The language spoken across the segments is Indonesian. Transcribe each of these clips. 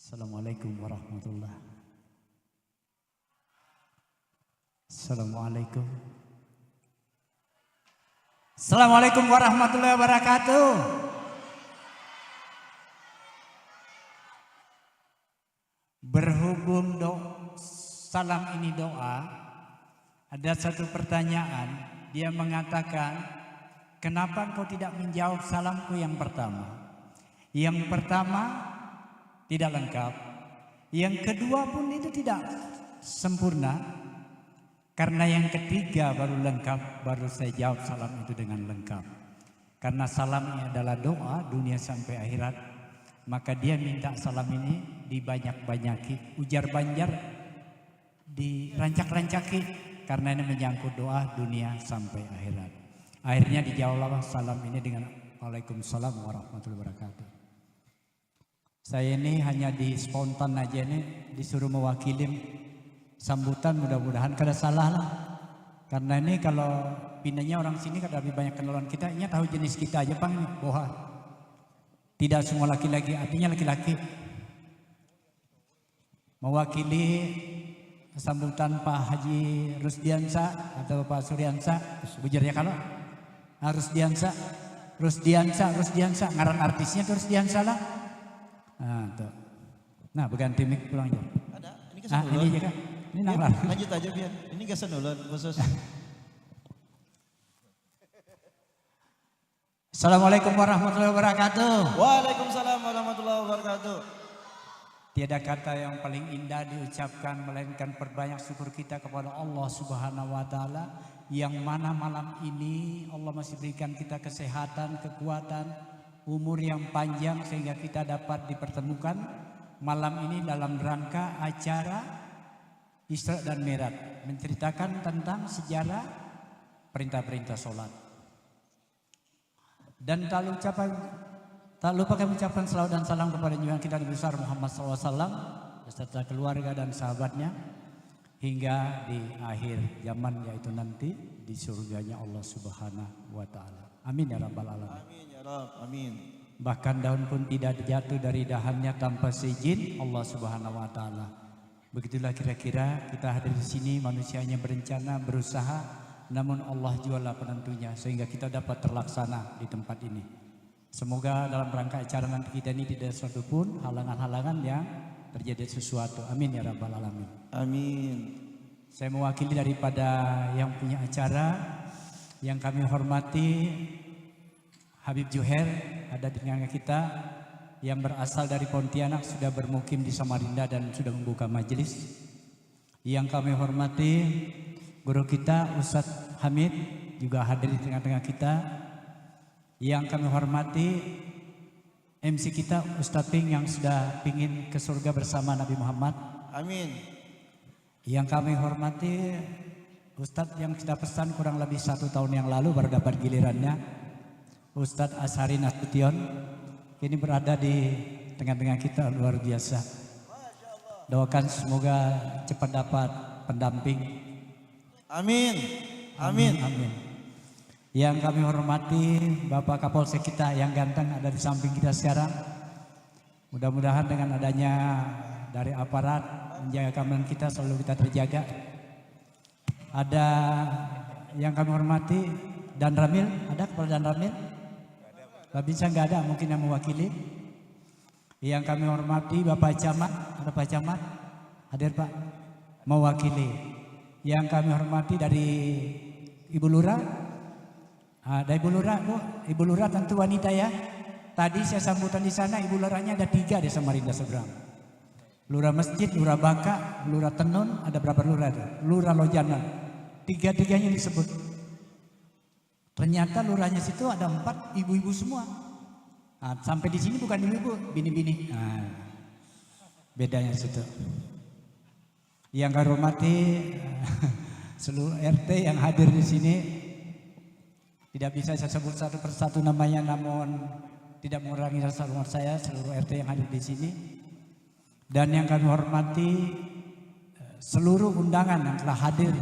Assalamualaikum warahmatullahi. Assalamualaikum. Assalamualaikum warahmatullahi wabarakatuh. Berhubung salam ini doa, ada satu pertanyaan. Dia mengatakan, kenapa engkau tidak menjawab salamku yang pertama? Yang pertama tidak lengkap. Yang kedua pun itu tidak sempurna. Karena yang ketiga baru lengkap, baru saya jawab salam itu dengan lengkap. Karena salamnya adalah doa dunia sampai akhirat. Maka dia minta salam ini dibanyak-banyaki. Ujar Banjar dirancak-rancaki. Karena ini menyangkut doa dunia sampai akhirat. Akhirnya dijawab salam ini dengan Waalaikumsalam warahmatullahi wabarakatuh. Saya ini hanya di spontan aja nih, disuruh mewakili sambutan, mudah-mudahan kada salah lah. Karena ini kalau pindahnya orang sini kada lebih banyak kenalan kita, ini tahu jenis kita aja Bang nih, boha. Tidak semua laki-laki, artinya laki-laki. Mewakili sambutan Pak Haji Rusdiansa atau Pak Suryansa, bujarnya kalau Rusdiansa, ngaran artisnya itu Rusdiansa lah. Nah, berganti mic pulang aja. Ada, ini kesenulun. Ini aja Kak. Ini nanglar. Lanjut aja biar. Ini kesenulun khusus. Assalamualaikum warahmatullahi wabarakatuh. Waalaikumsalam warahmatullahi wabarakatuh. Tiada kata yang paling indah diucapkan melainkan perbanyak syukur kita kepada Allah Subhanahu wa taala yang mana malam ini Allah masih berikan kita kesehatan, kekuatan, umur yang panjang sehingga kita dapat dipertemukan malam ini dalam rangka acara Isra dan Mi'raj, menceritakan tentang sejarah perintah-perintah sholat. Dan tak lupa kami ucapkan salawat dan salam kepada junjungan kita Nabi besar Muhammad SAW beserta keluarga dan sahabatnya hingga di akhir zaman, yaitu nanti di surganya Allah Subhanahu wa taala. Amin ya rabbal alamin. Amin ya Rabb, amin. Bahkan daun pun tidak jatuh dari dahannya tanpa seizin Allah Subhanahu wa taala. Begitulah kira-kira kita hadir di sini, manusianya berencana, berusaha, namun Allah jualah penentunya sehingga kita dapat terlaksana di tempat ini. Semoga dalam rangka acara nanti kita ini tidak ada suatu pun halangan-halangan yang terjadi sesuatu. Amin ya rabbal alamin. Amin. Saya mewakili daripada yang punya acara, yang kami hormati Habib Juher ada di tengah kita, yang berasal dari Pontianak, sudah bermukim di Samarinda dan sudah membuka majelis. Yang kami hormati guru kita Ustadz Hamid juga hadir di tengah-tengah kita. Yang kami hormati MC kita Ustadz Ping yang sudah pingin ke surga bersama Nabi Muhammad. Amin. Yang kami hormati Ustadz yang sudah pesan kurang lebih 1 tahun yang lalu baru dapat gilirannya, Ustadz Ashari Nasution, kini berada di tengah-tengah kita, luar biasa. Doakan semoga cepat dapat pendamping. Amin. Amin. Amin. Yang kami hormati Bapak Kapolsek kita yang ganteng ada di samping kita sekarang. Mudah-mudahan dengan adanya dari aparat menjaga keamanan kita selalu kita terjaga. Ada yang kami hormati Dan Ramil, ada kepala Dan Ramil? Gak bisa, nggak ada, mungkin yang mewakili. Yang kami hormati Bapak Camat, ada Pak Camat? Hadir Pak, mewakili. Yang kami hormati dari Ibu Lurah, ada Ibu Lurah, Bu. Ibu Lurah tentu wanita ya. Tadi saya sambutan di sana, Ibu Lurahnya ada 3 di Samarinda seberang. Lurah Masjid, Lurah Baka, Lurah Tenun, ada berapa lurah? Lurah Lojana, 3-tiganya disebut. Ternyata lurahnya situ ada 4 ibu-ibu semua. Nah, sampai di sini bukan ibu-ibu, bini-bini. Nah, bedanya situ. Yang kami hormati seluruh RT yang hadir di sini, tidak bisa saya sebut satu persatu namanya, namun tidak mengurangi rasa hormat saya seluruh RT yang hadir di sini. Dan yang kami hormati seluruh undangan yang telah hadir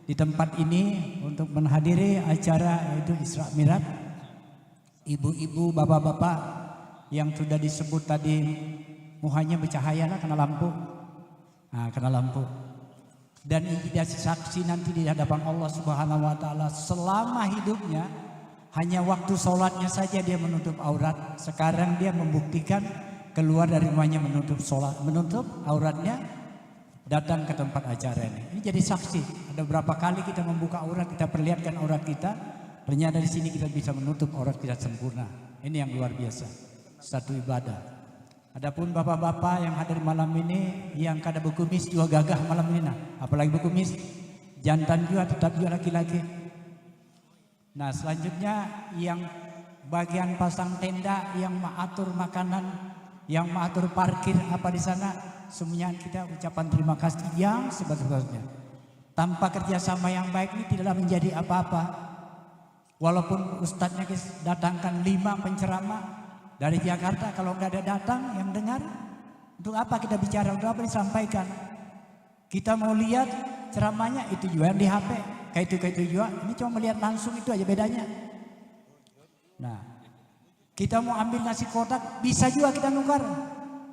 di tempat ini untuk menghadiri acara yaitu Isra Mi'raj. Ibu-ibu, bapak-bapak yang sudah disebut tadi muhanya bercahaya lah kena lampu. Nah, kena lampu. Dan ini dia saksi nanti di hadapan Allah Subhanahu wa taala selama hidupnya hanya waktu sholatnya saja dia menutup aurat. Sekarang dia membuktikan keluar dari rumahnya menutup auratnya, datang ke tempat acara ini. Ini jadi saksi. Ada berapa kali kita membuka aurat, kita perlihatkan aurat kita, ternyata di sini kita bisa menutup aurat kita sempurna. Ini yang luar biasa. Satu ibadah. Adapun bapak-bapak yang hadir malam ini yang kada berkumis juga gagah malam ini nah. Apalagi berkumis, jantan juga tetap juga laki-laki. Nah, selanjutnya yang bagian pasang tenda, yang mengatur makanan, yang mengatur parkir apa di sana, semuanya kita ucapan terima kasih yang sebesar-besarnya. Tanpa kerjasama yang baik ini tidaklah menjadi apa-apa. Walaupun ustadznya datangkan 5 penceramah dari Jakarta, kalau nggak ada datang yang dengar, untuk apa kita bicara, untuk apa disampaikan? Kita mau lihat ceramahnya itu juga yang di HP, kayak itu juga. Ini cuma melihat langsung itu aja bedanya. Nah, kita mau ambil nasi kotak, bisa juga kita nukar.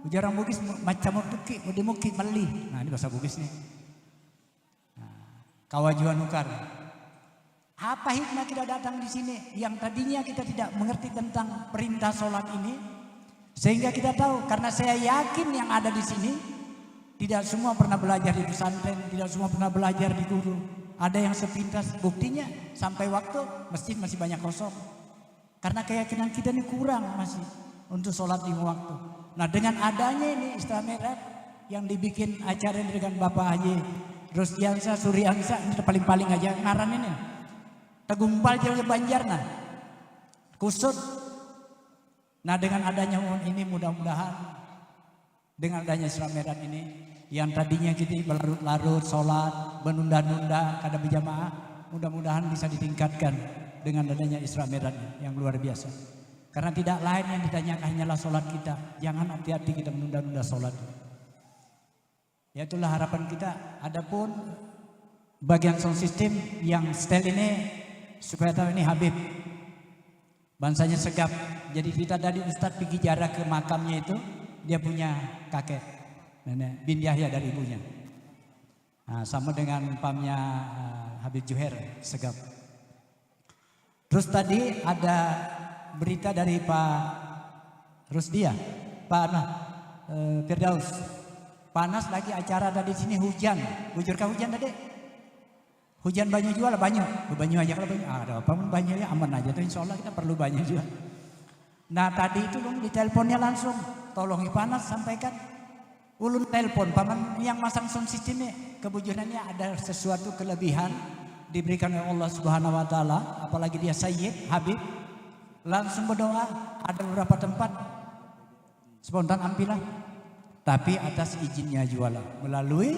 Ujar orang Bugis macam muki melih. Nah, ini bahasa Bugis nih. Nah, kawa juga nukar. Apa hikmah kita datang di sini yang tadinya kita tidak mengerti tentang perintah sholat ini, sehingga kita tahu. Karena saya yakin yang ada di sini tidak semua pernah belajar di pesantren, tidak semua pernah belajar di guru. Ada yang sepintas, buktinya sampai waktu masjid masih banyak kosong. Karena keyakinan kita ini kurang masih untuk sholat 5 waktu. Nah, dengan adanya ini Isra Mi'raj yang dibikin acara ini dengan Bapak Haji Rusdiansa, Suryansa, ini paling-paling aja ngaran ini. Tegumpal jalan Banjar nah, kusut. Nah, dengan adanya ini mudah-mudahan dengan adanya Isra Mi'raj ini yang tadinya kita berlarut-larut sholat, menunda-nunda kada berjamaah, mudah-mudahan bisa ditingkatkan dengan adanya Isra Mi'raj yang luar biasa. Karena tidak lain yang ditanyakan hanyalah sholat kita. Jangan hati-hati kita menunda-nunda sholat. Ya, itulah harapan kita. Adapun bagian sound system yang setel ini supaya tahu ini Habib, bansanya segap. Jadi kita dari Ustadz pergi jarak ke makamnya itu, dia punya kakek nenek bin Yahya dari ibunya. Nah, sama dengan pamnya Habib Juher segap. Terus tadi ada berita dari Pak Rusdia, Pak Firdaus. Panas lagi acara tadi sini hujan. Bujurkah hujan tadi? Hujan banyak juga lah banyak. Banyak aja kalau banyak. Ada apa pun banyak ya aman aja. Insya Allah kita perlu banyak juga. Nah, tadi itu dong di teleponnya langsung. Tolongi panas sampaikan. Ulun telepon paman yang masang sound system ini. Kebujurannya ada sesuatu kelebihan diberikan oleh Allah Subhanahu wa taala, apalagi dia Sayyid Habib. Langsung berdoa, ada beberapa tempat spontan ambillah. Tapi atas izinnya jualah melalui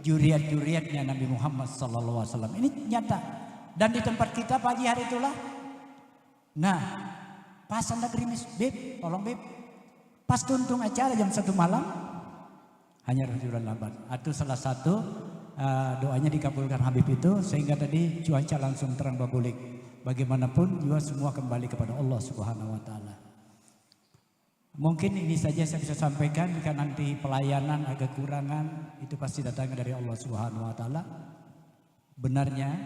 juriat-juriatnya Nabi Muhammad SAW. Ini nyata. Dan di tempat kita pagi hari itulah. Nah, pas anda gerimis, Beb, tolong Beb. Pas tuntung acara jam 1 malam, hanya rajulan lambat. Itu salah satu doanya dikabulkan Habib itu, sehingga tadi cuaca langsung terang babulik. Bagaimanapun juga semua kembali kepada Allah Subhanahu wa taala. Mungkin ini saja saya bisa sampaikan. Jika nanti pelayanan agak kurangan, itu pasti datangnya dari Allah Subhanahu wa taala. Benarnya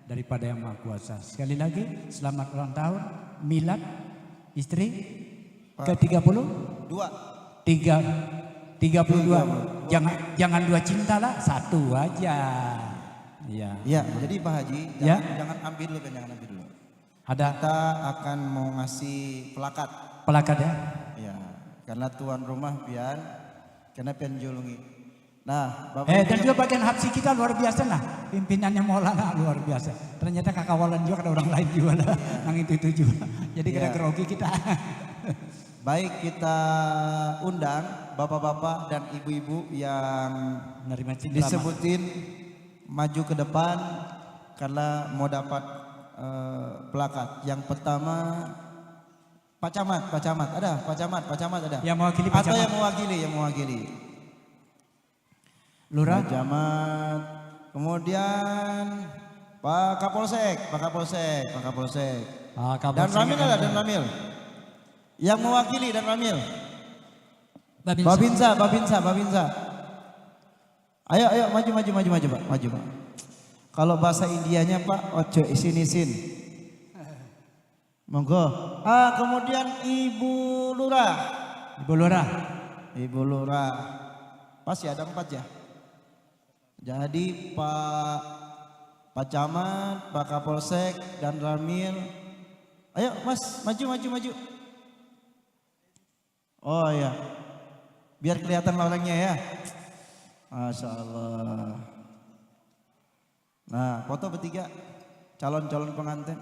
daripada yang Maha Kuasa. Sekali lagi selamat ulang tahun milad istri ke-32. 32. Jangan 2 cinta lah, 1 aja. Iya. Ya, jadi Pak Haji, jangan ambil dulu kan, jangan ambil dulu. Ada Kita akan mau ngasih pelakat. pelakat ya? Ya, karena tuan rumah pian, karena pian julungi. Nah, Bapak Dan juga bagian hapsi kita luar biasa nah. Pimpinannya Maulana luar biasa. Ternyata kakawalan juga ada orang lain juga lah. Yang itu juga. Jadi kita grogi kita. Baik, kita undang bapak-bapak dan ibu-ibu yang Menerima cinta disebutin maju ke depan karena mau dapat pelakat. Yang pertama Pak Camat ada, Pak Camat ada. Yang mewakili Pak Atau Camat. yang mewakili. Lurah. Pak Camat. Kemudian Pak Kapolsek. Dan Ramil ada, dan Ramil. Yang mewakili dan Ramil. Babinsa. Ayo maju Pak, maju Pak. Kalau bahasa Indianya Pak, ojo isin. Monggo. Kemudian Ibu Lurah. Ibu Lurah. Pas ya, ada 4 ya. Jadi Pak Camat, Pak Kapolsek dan Ramil. Ayo Mas, maju. Oh ya. Biar kelihatan orangnya ya. Masya Allah. Nah, foto bertiga calon-calon pengantin.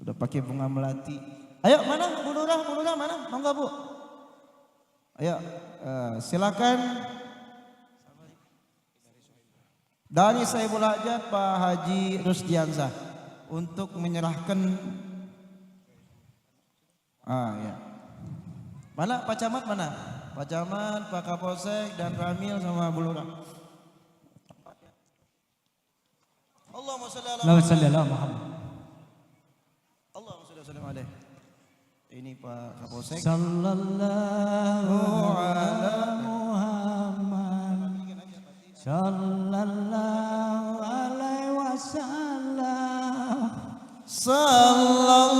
Udah pakai bunga melati. Ayo mana Bu Lurah mana? Monggo Bu. Ayo silakan. Dari Saiful Hajat Pak Haji Rusdiansah untuk menyerahkan. Ya. Mana Pak Camat mana? Pak Camat, Pak Kapolsek dan Ramil sama Bu Lurah. Allahumma sholli ala Muhammad. Allahumma sholli alaihi. Ini Pak Kapolsek. Sallallahu ala Muhammad. Sallallahu alaihi wasallam. Sallallahu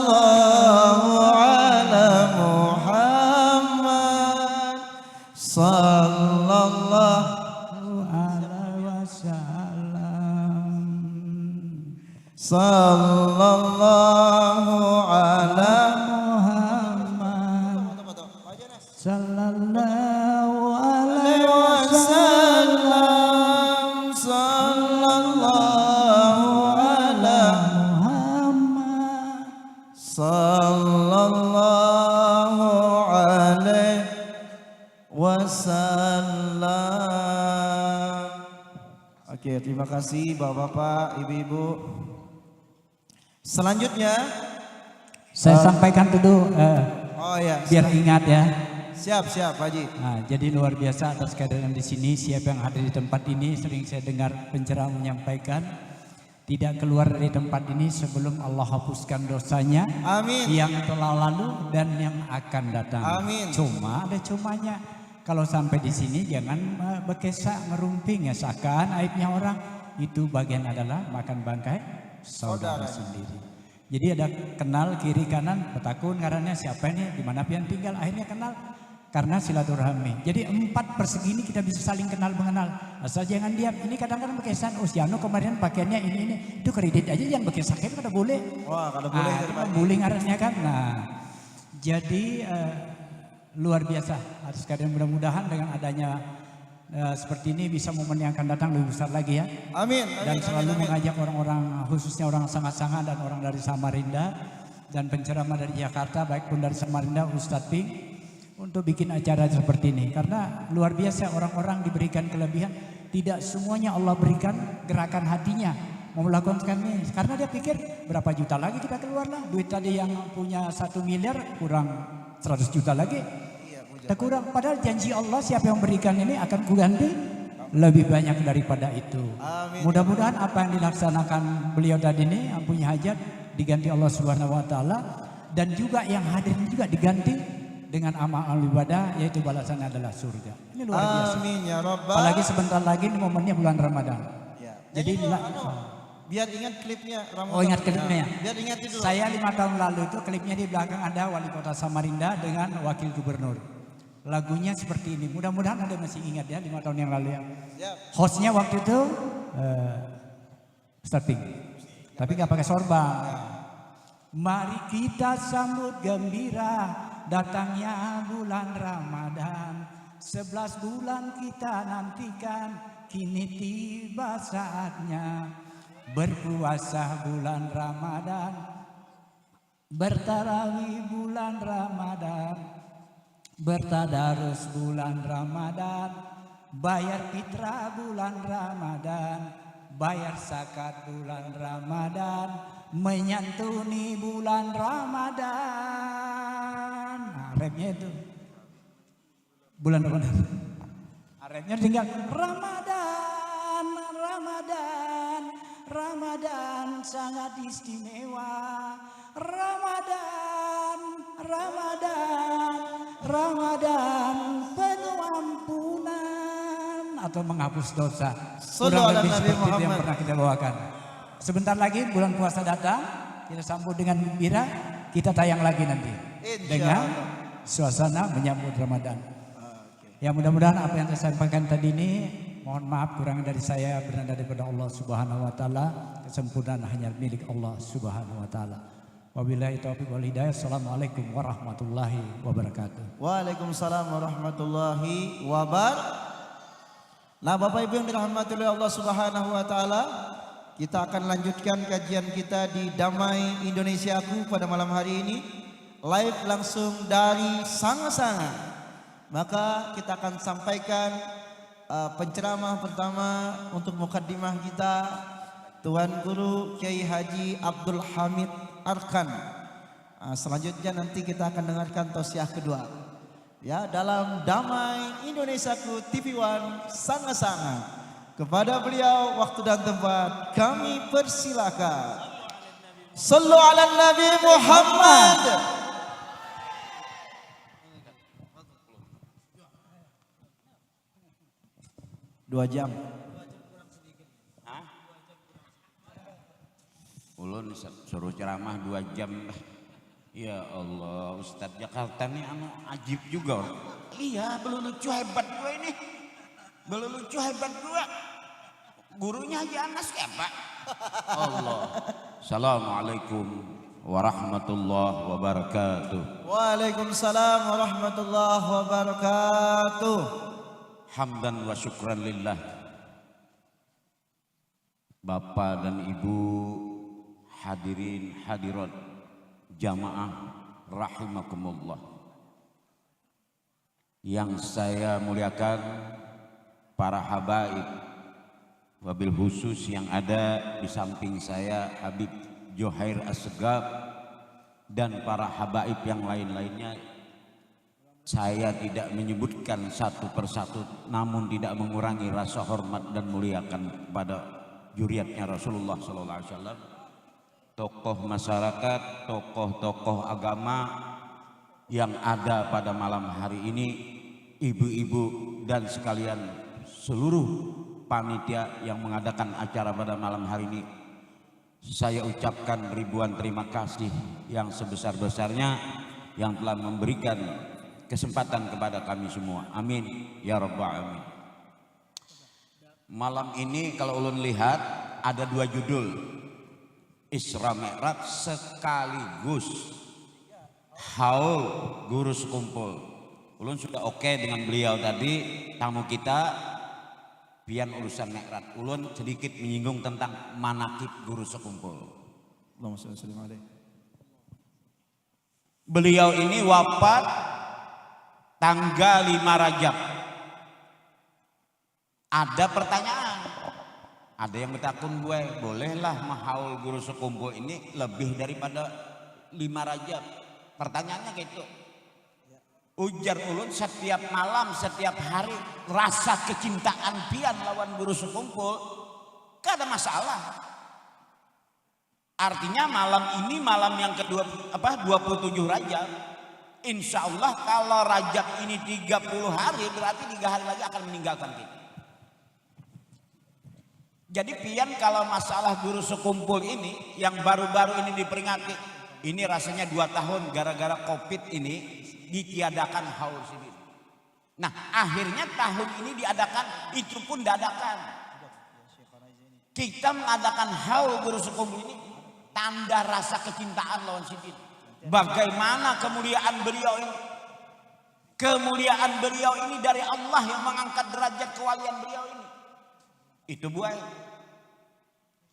ala Muhammad. Sallallahu alaihi wasallam. Sallallahu ala Muhammad. Sallallahu alaihi wasallam. Sallallahu ala Muhammad. Sallallahu alaihi wasallam. Oke, terima kasih Bapak-bapak, Ibu-ibu. Selanjutnya Saya sampaikan dulu biar ingat ya. Siap Pak Haji. Nah, jadi luar biasa atas kehadiran di sini. Siapa yang hadir di tempat ini sering saya dengar penceramah menyampaikan tidak keluar dari tempat ini sebelum Allah hapuskan dosanya. Amin. Yang telah lalu dan yang akan datang. Amin. Cuma ada cumanya. Kalau sampai di sini jangan berkesak merumping ya, seakan aibnya orang itu bagian adalah makan bangkai saudara sendiri. Jadi ada kenal kiri kanan, petakun ngarannya siapa ini, di mana pian tinggal, akhirnya kenal karena silaturahmi. Jadi 4 persegi ini kita bisa saling kenal mengenal. Asal jangan diam. Ini kadang-kadang berkesan, Siano kemarin pakaiannya ini. Itu kredit aja jangan berkesan, itu kada boleh. Wah, kalau boleh boleh ngarannya kan. Nah, jadi luar biasa atas keadaan, mudah-mudahan dengan adanya seperti ini bisa momen yang akan datang lebih besar lagi ya. Amin. Dan selalu mengajak orang-orang, khususnya orang sangat-sangat dan orang dari Samarinda dan penceramah dari Jakarta, baik pun dari Samarinda, Ustadz Ping, untuk bikin acara seperti ini. Karena luar biasa orang-orang diberikan kelebihan, tidak semuanya Allah berikan gerakan hatinya mau melakukan ini. Karena dia pikir berapa juta lagi kita keluar lah, duit tadi yang punya 1 miliar kurang 100 juta lagi. Kurang, padahal janji Allah siapa yang berikan ini akan kuganti lebih banyak daripada itu. Mudah-mudahan apa yang dilaksanakan beliau tadi ini yang punya hajat diganti Allah Subhanahu wa taala, dan juga yang hadir juga diganti dengan amal ibadah, yaitu balasannya adalah surga. Ini luar biasa. Amin ya rabbal. Apalagi sebentar lagi ini momennya bulan Ramadan. Ya. Jadi biar ingat klipnya Ramadan. Oh, ingat klipnya. Biar ingat itu. Saya 5 tahun lalu itu klipnya di belakang ada wali kota Samarinda dengan wakil gubernur. Lagunya seperti ini. Mudah-mudahan Anda masih ingat ya 5 tahun yang lalu ya. Hostnya waktu itu starting. Tapi nggak pakai sorban. Mari kita sambut gembira datangnya bulan Ramadan. 11 bulan kita nantikan, kini tiba saatnya berpuasa bulan Ramadan, bertarawih bulan Ramadan, bertadarus bulan Ramadan, bayar fitrah bulan Ramadan, bayar zakat bulan Ramadan, menyantuni bulan Ramadan. Nah, rapnya itu bulan Ramadan. Rapnya tinggal Ramadan, Ramadan, Ramadan sangat istimewa. Ramadan, Ramadan, Ramadan atau menghapus dosa. Sallu Kurang ala lebih Nabi seperti itu yang Muhammad. pernah kita bawakan. Sebentar lagi bulan puasa datang, kita sambut dengan gembira, kita tayang lagi nanti dengan suasana menyambut Ramadan. Ya mudah-mudahan apa yang saya sampaikan tadi ini, mohon maaf kurang dari saya, benar daripada Allah Subhanahu wa taala. Kesempurnaan hanya milik Allah Subhanahu wa taala. Wabillahi taufiq wal hidayah. Assalamualaikum warahmatullahi wabarakatuh. Waalaikumsalam warahmatullahi wabarakatuh. Nah, Bapak Ibu yang dirahmati oleh Allah Subhanahu wa taala, kita akan lanjutkan kajian kita di Damai Indonesiaku pada malam hari ini, live langsung dari Sanga-Sanga. Maka kita akan sampaikan penceramah pertama untuk mukaddimah kita, Tuan Guru Kiai Haji Abdul Hamid Arkan. Selanjutnya nanti kita akan dengarkan tausiah kedua. Ya, dalam Damai Indonesiaku TV One Sanga-Sanga. Kepada beliau waktu dan tempat kami persilakan. Sallu ala Nabi Muhammad. Dua jam. Ulun suruh ceramah 2 jam. Ya Allah, Ustadz Jakarta nih ajib juga. Iya, belum lucu hebat gua ini. Belum lucu hebat gua. Gurunya Haji Anas siapa? Allah. Assalamualaikum warahmatullahi wabarakatuh. Waalaikumsalam warahmatullahi wabarakatuh. Hamdan wa syukran lillah. Bapak dan Ibu, hadirin hadirat jamaah rahimakumullah. Yang saya muliakan para habaib, wabil khusus yang ada di samping saya Habib Johair Assegaf dan para habaib yang lain-lainnya. Saya tidak menyebutkan satu persatu, namun tidak mengurangi rasa hormat dan muliakan kepada juriatnya Rasulullah SAW. Tokoh masyarakat, tokoh-tokoh agama yang ada pada malam hari ini, ibu-ibu dan sekalian seluruh panitia yang mengadakan acara pada malam hari ini, saya ucapkan ribuan terima kasih yang sebesar-besarnya yang telah memberikan kesempatan kepada kami semua. Amin ya rabbal alamin. Malam ini kalau ulun lihat ada 2 judul, Isra Mi'raj sekaligus haul guru sekumpul. Ulun sudah oke dengan beliau tadi, tamu kita, pian urusan Mi'raj. Ulun sedikit menyinggung tentang manakib guru sekumpul. Allahumma shalli wa sallim alaihi. Beliau ini wafat tanggal 5 Rajab. Ada pertanyaan, ada yang bertakun gue, bolehlah mahaul guru sekumpul ini lebih daripada 5 Rajab? Pertanyaannya gitu. Ujar ulun, setiap malam, setiap hari rasa kecintaan pian lawan guru sekumpul, gak ada masalah. Artinya malam ini malam yang kedua 27 Rajab. Insya Allah kalau Rajab ini 30 hari, berarti 3 hari lagi akan meninggalkan kita. Jadi pian kalau masalah guru sekumpul ini yang baru-baru ini diperingati, ini rasanya 2 tahun gara-gara COVID ini ditiadakan haul sendiri. Nah akhirnya tahun ini diadakan, itu pun dadakan. Kita mengadakan haul guru sekumpul ini tanda rasa kecintaan lawan sendiri. Bagaimana kemuliaan beliau ini? Kemuliaan beliau ini dari Allah yang mengangkat derajat kewalian beliau ini. Itu buai.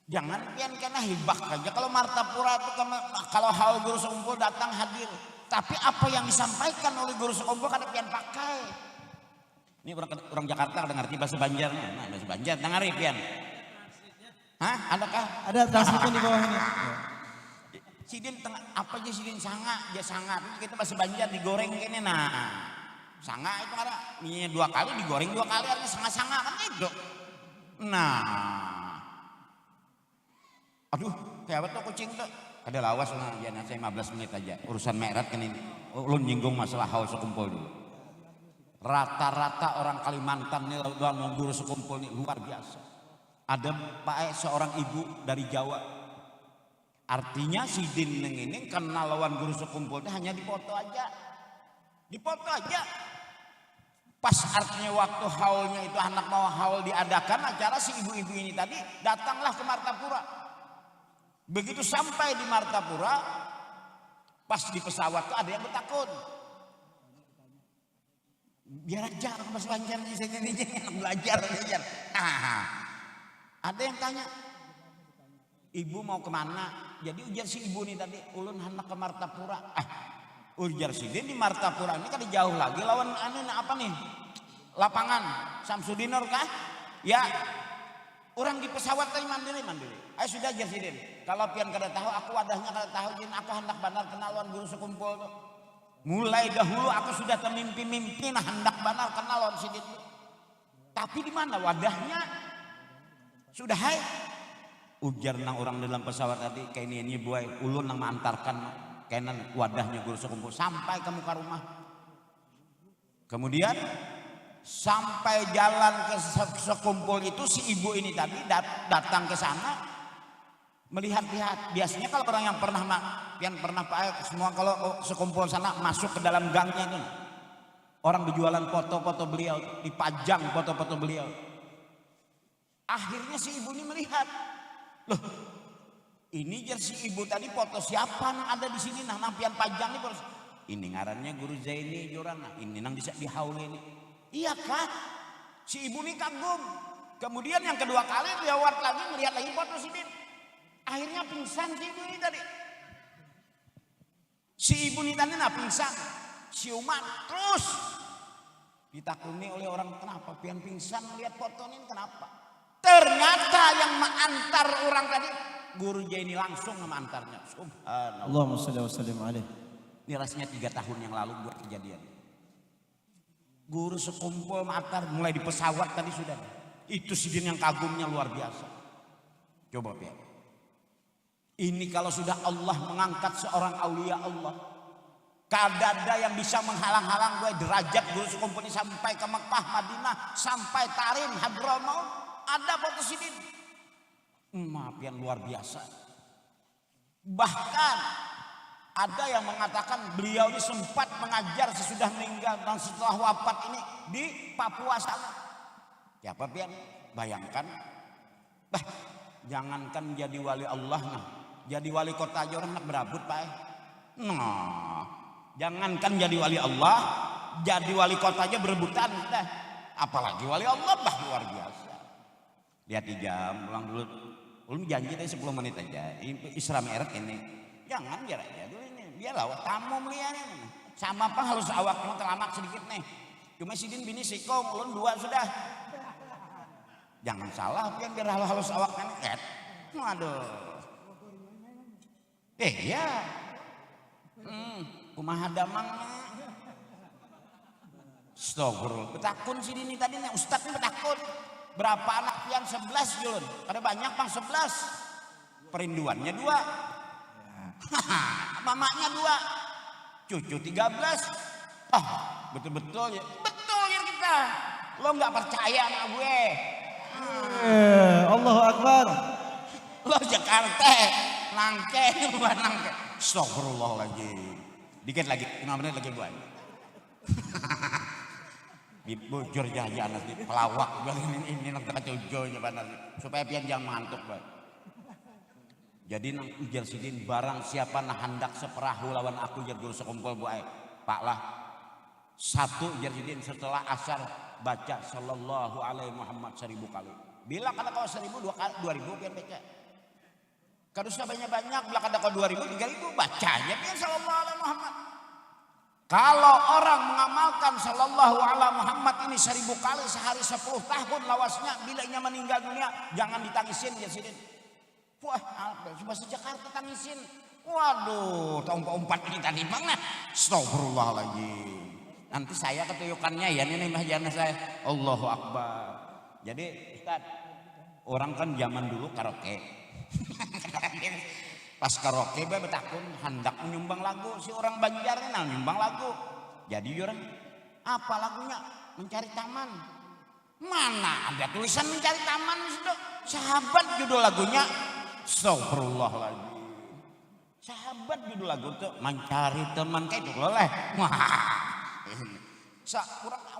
Jangan pian kena hibah saja. Kalau Martapura itu kalau haul guru sekumpul datang hadir. Tapi apa yang disampaikan oleh guru sekumpul kan pian pakai. Ini orang Jakarta ada ngerti bahasa Banjar. Nah, bahasa Banjar dengar pian. Hah? Adakah? Ada transkripnya di bawah ini. Sidin tengah apa aja sidin sanga, dia sanga. Kita bahasa Banjar digoreng kene nah. Sanga itu ada minyak 2 kali digoreng 2 kali artinya sanga-sanga kan itu. Nah. Aduh, kayak apa tuh kucing tuh? Ada lawas nah, ya nanti 15 menit aja. Urusan Mi'raj kan ini. Ulun nyinggung masalah haul sekumpul dulu. Rata-rata orang Kalimantan ini dalam guru sekumpul ini luar biasa. Ada seorang ibu dari Jawa. Artinya si Dineng ini kenal lawan guru sekumpulnya hanya dipoto aja. Dipoto aja. Pas artinya waktu haulnya itu anak mau haul diadakan acara, si ibu-ibu ini tadi datanglah ke Martapura. Begitu sampai di Martapura, pas di pesawat tuh ada yang bertakun. Biar aja Mas Banjar belajar. Ada yang tanya, ibu mau kemana? Jadi ujar si ibu nih tadi, ulun hendak ke Martapura. Ujar si Din di Martapura ini kan jauh lagi lawan apa nih? Lapangan Samsudinor kah? Ya, orang di pesawat tadi mandiri. Ayo sudah ajar si Din. Kalau pian kada tahu, aku wadahnya kada tahu, Din aku hendak benar kenal lawan guru sekumpul tuh. Mulai dahulu aku sudah termimpi-mimpi hendak benar kenal lawan si Din. Tapi di mana wadahnya? Sudah hai. Ujar nang orang dalam pesawat tadi, kayak ini buai ulun nang mengantarkan kainan wadahnya guru sekumpul sampai ke muka rumah. Kemudian sampai jalan ke sekumpul itu si ibu ini tadi datang ke sana melihat-lihat. Biasanya kalau orang yang pernah semua kalau sekumpul sana masuk ke dalam gangnya itu, orang berjualan foto-foto beliau, dipajang foto-foto beliau. Akhirnya si ibu ini melihat, loh, ini si ibu tadi foto siapa yang ada di sini? Nah, nampian pajang nih, ini ngarannya Guru Zaini Joran. Ini nang bisa dihauli ini. Iya kah? Si ibu ini kagum. Kemudian yang kedua kali lewat lagi melihat lagi foto si Din. Akhirnya pingsan si ibu ini tadi. Si ibu ini tadi pingsan, siuman terus ditakuni oleh orang, kenapa pian pingsan melihat foto ini, kenapa? Ternyata yang mengantar orang tadi Guru Zaini langsung mengantarnya. Subhanallah. Allahumma shalli wa sallim alaihi. Ini rasanya 3 tahun yang lalu buat kejadian. Guru sekumpul mengantar mulai di pesawat tadi sudah. Itu si Din yang kagumnya luar biasa. Coba pian. Ini kalau sudah Allah mengangkat seorang aulia Allah, kada ada yang bisa menghalang-halang gue derajat guru sekumpul ini sampai ke Mekah, Madinah, sampai Tarim, Hadramaut, ada foto si Din. Maaf yang luar biasa. Bahkan ada yang mengatakan beliau ini sempat mengajar sesudah meninggal dan setelah wafat ini di Papua sana. Siapa pian? Bayangkan, jangankan jadi wali Allah, nah jadi wali kota aja orang nak berabut Pak. Nah, jangankan jadi wali Allah, jadi wali kota aja berebutan dah. Apalagi wali Allah, luar biasa. Lihat di jam, pulang dulu. Ulun janji tadi 10 menit aja. Isra Mi'raj ini. Jangan biar aja dulu ini. Biar awak tamu melihat ini. Sama apa harus awakmu terlamak sedikit nih. Cuma si Din bini sikong, ulun 2 sudah. Jangan salah biar halus awak kan. Waduh. Ya. Kumaha damangnya. Astagfirullah. Betakun si Din tadi nih, ustaz ini betakun. Berapa anak pian? 11 Jun. Ada banyak Bang 11. Perinduannya 2. Mamanya 2. Cucu 13. Betul-betul ya. Betul ya kita. Lo nggak percaya sama gue. Allahu Akbar. Lo Jakarta. Nangke. Astagfirullahaladzim. Dikit lagi. 5 menit lagi buat. Bocor jajan nanti pelawak ini nak kecojonya supaya pian jangan ngantuk Pak. Jadi nang ujar sidin barang siapa nah hendak seperahu lawan aku jar guru sekumpul buai Pak lah 1 ujar sidin setelah asar baca sallallahu alaihi Muhammad 1000 kali. Bila kata kau 1000 2000 pian baca. Kalau banyak bila kata kau 2000 3000 bacanya pian sallallahu alaihi Muhammad. Kalau orang mengamalkan sallallahu alaihi Muhammad ini 1000 kali sehari 10 tahun lawasnya, bilanya meninggal dunia jangan ditangisin ya sidin. Wah, cuma se-Jakarta tangisin. Waduh, umpat ini tadi banget. Astagfirullahaladzim. Nanti saya ketuyukannya ya ini mahjana saya. Allahu Akbar. Jadi Ustaz, orang kan zaman dulu karaoke. Pas karaoke betakun hendak menyumbang lagu si orang Banjar nyumbang lagu. Jadi orang Apa lagunya? Mencari Taman. Mana ada tulisan Mencari Taman itu? Sahabat judul lagunya. Astagfirullahaladzim. Sahabat judul lagu itu Mencari Teman kayak itu boleh.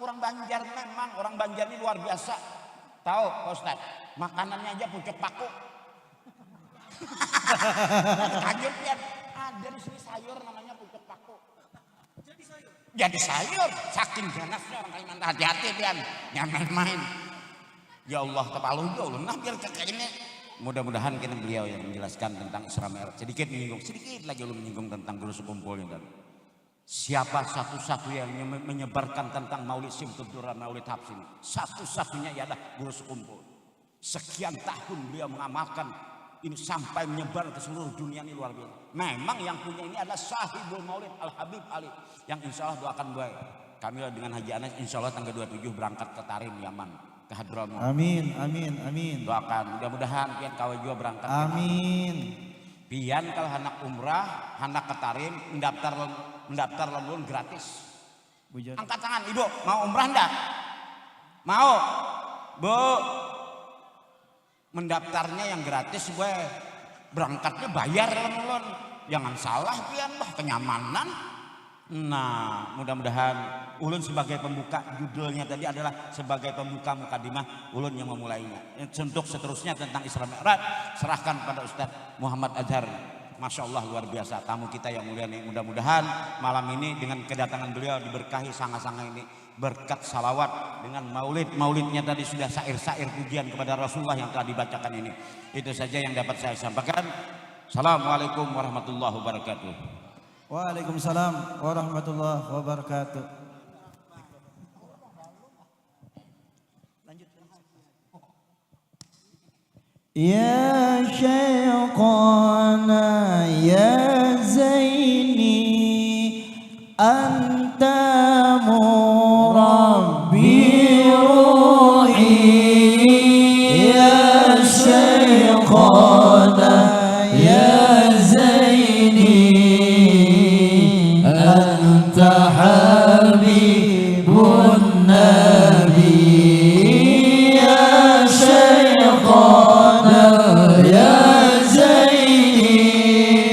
Orang Banjar memang, orang Banjar ini luar biasa. Tahu Pak Ustadz, makanannya aja pucuk paku. Kaget ya, ada di sini sayur namanya pucuk paku. Jadi sayur, saking ganasnya orang Kalimantan. Hati-hati Pian, jangan main-main. Ya Allah, kepalu ya Allah, nah biar kayak ini. Mudah-mudahan kita beliau yang menjelaskan tentang Isra Mi'raj. Sedikit lagi lu menyinggung tentang guru sekumpulnya dan siapa satu-satu yang menyebarkan tentang Maulid Simtuduran, Maulid Habsin. Satu-satunya ialah guru sekumpul. Sekian tahun beliau mengamalkan ini sampai menyebar ke seluruh dunia, ini luar biasa. Memang yang punya ini adalah Sahibul Maulid Al-Habib Ali yang insya Allah doakan gue. Kami dengan Haji Anas insya Allah tanggal 27 berangkat ke Tarim, Yaman. Ke Hadramaut. Amin, amin, amin. Doakan mudah-mudahan pian kawe juga berangkat. Amin. Pian kalau anak umrah, anak ke Tarim, mendaftar lembun gratis. Bujar. Angkat tangan, Ibu, mau umrah enggak? Mau? Bu. Mendaftarnya yang gratis gue. Berangkatnya bayar lembun. Jangan salah pian, bah kenyamanan. Nah, mudah-mudahan ulun sebagai pembuka, judulnya tadi adalah sebagai pembuka mukadimah, ulun yang memulainya. Untuk seterusnya tentang Isra Mi'raj serahkan pada Ustadz Muhammad Azhar. Masya Allah luar biasa tamu kita yang mulia nih. Mudah-mudahan malam ini dengan kedatangan beliau diberkahi sangat-sangat ini berkat salawat dengan maulidnya tadi sudah syair-syair pujian kepada Rasulullah yang telah dibacakan ini. Itu saja yang dapat saya sampaikan. Assalamualaikum warahmatullahi wabarakatuh. Waalaikumsalam warahmatullahi wabarakatuh. Ya Syekhana ya Zaini anta murabbi ruhi ya Syekhana ya Zaini anta habibun nabi ya Syekhana ya Zaini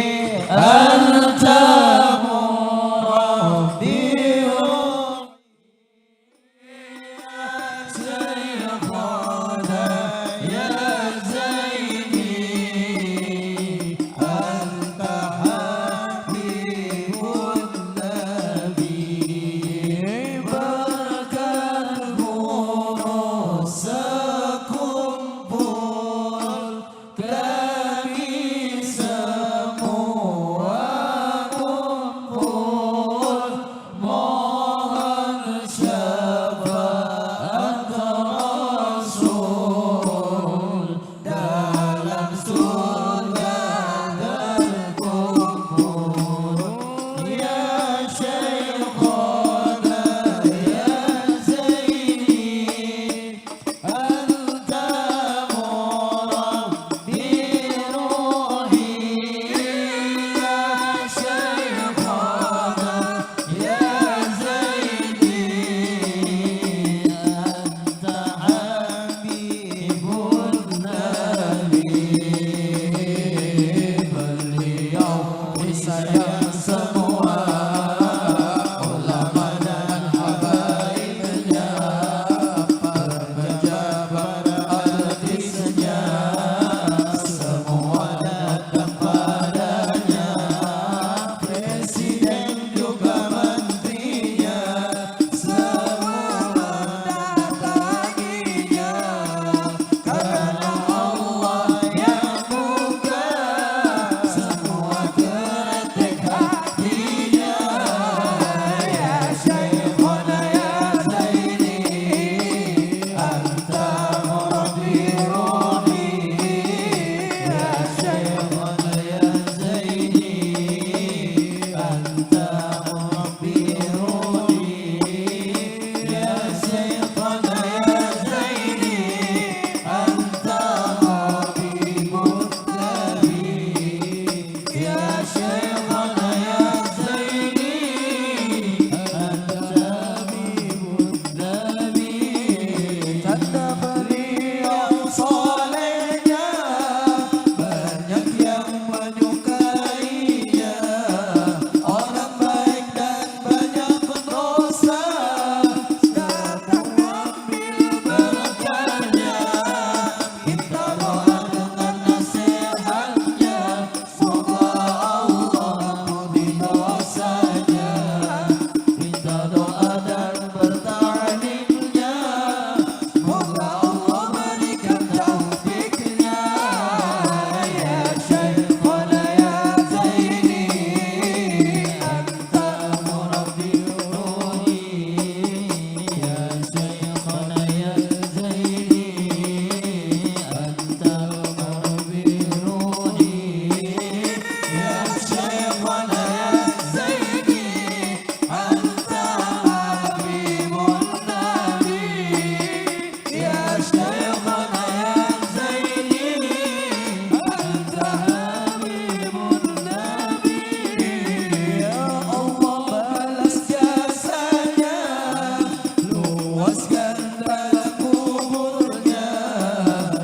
dalam kuburnya,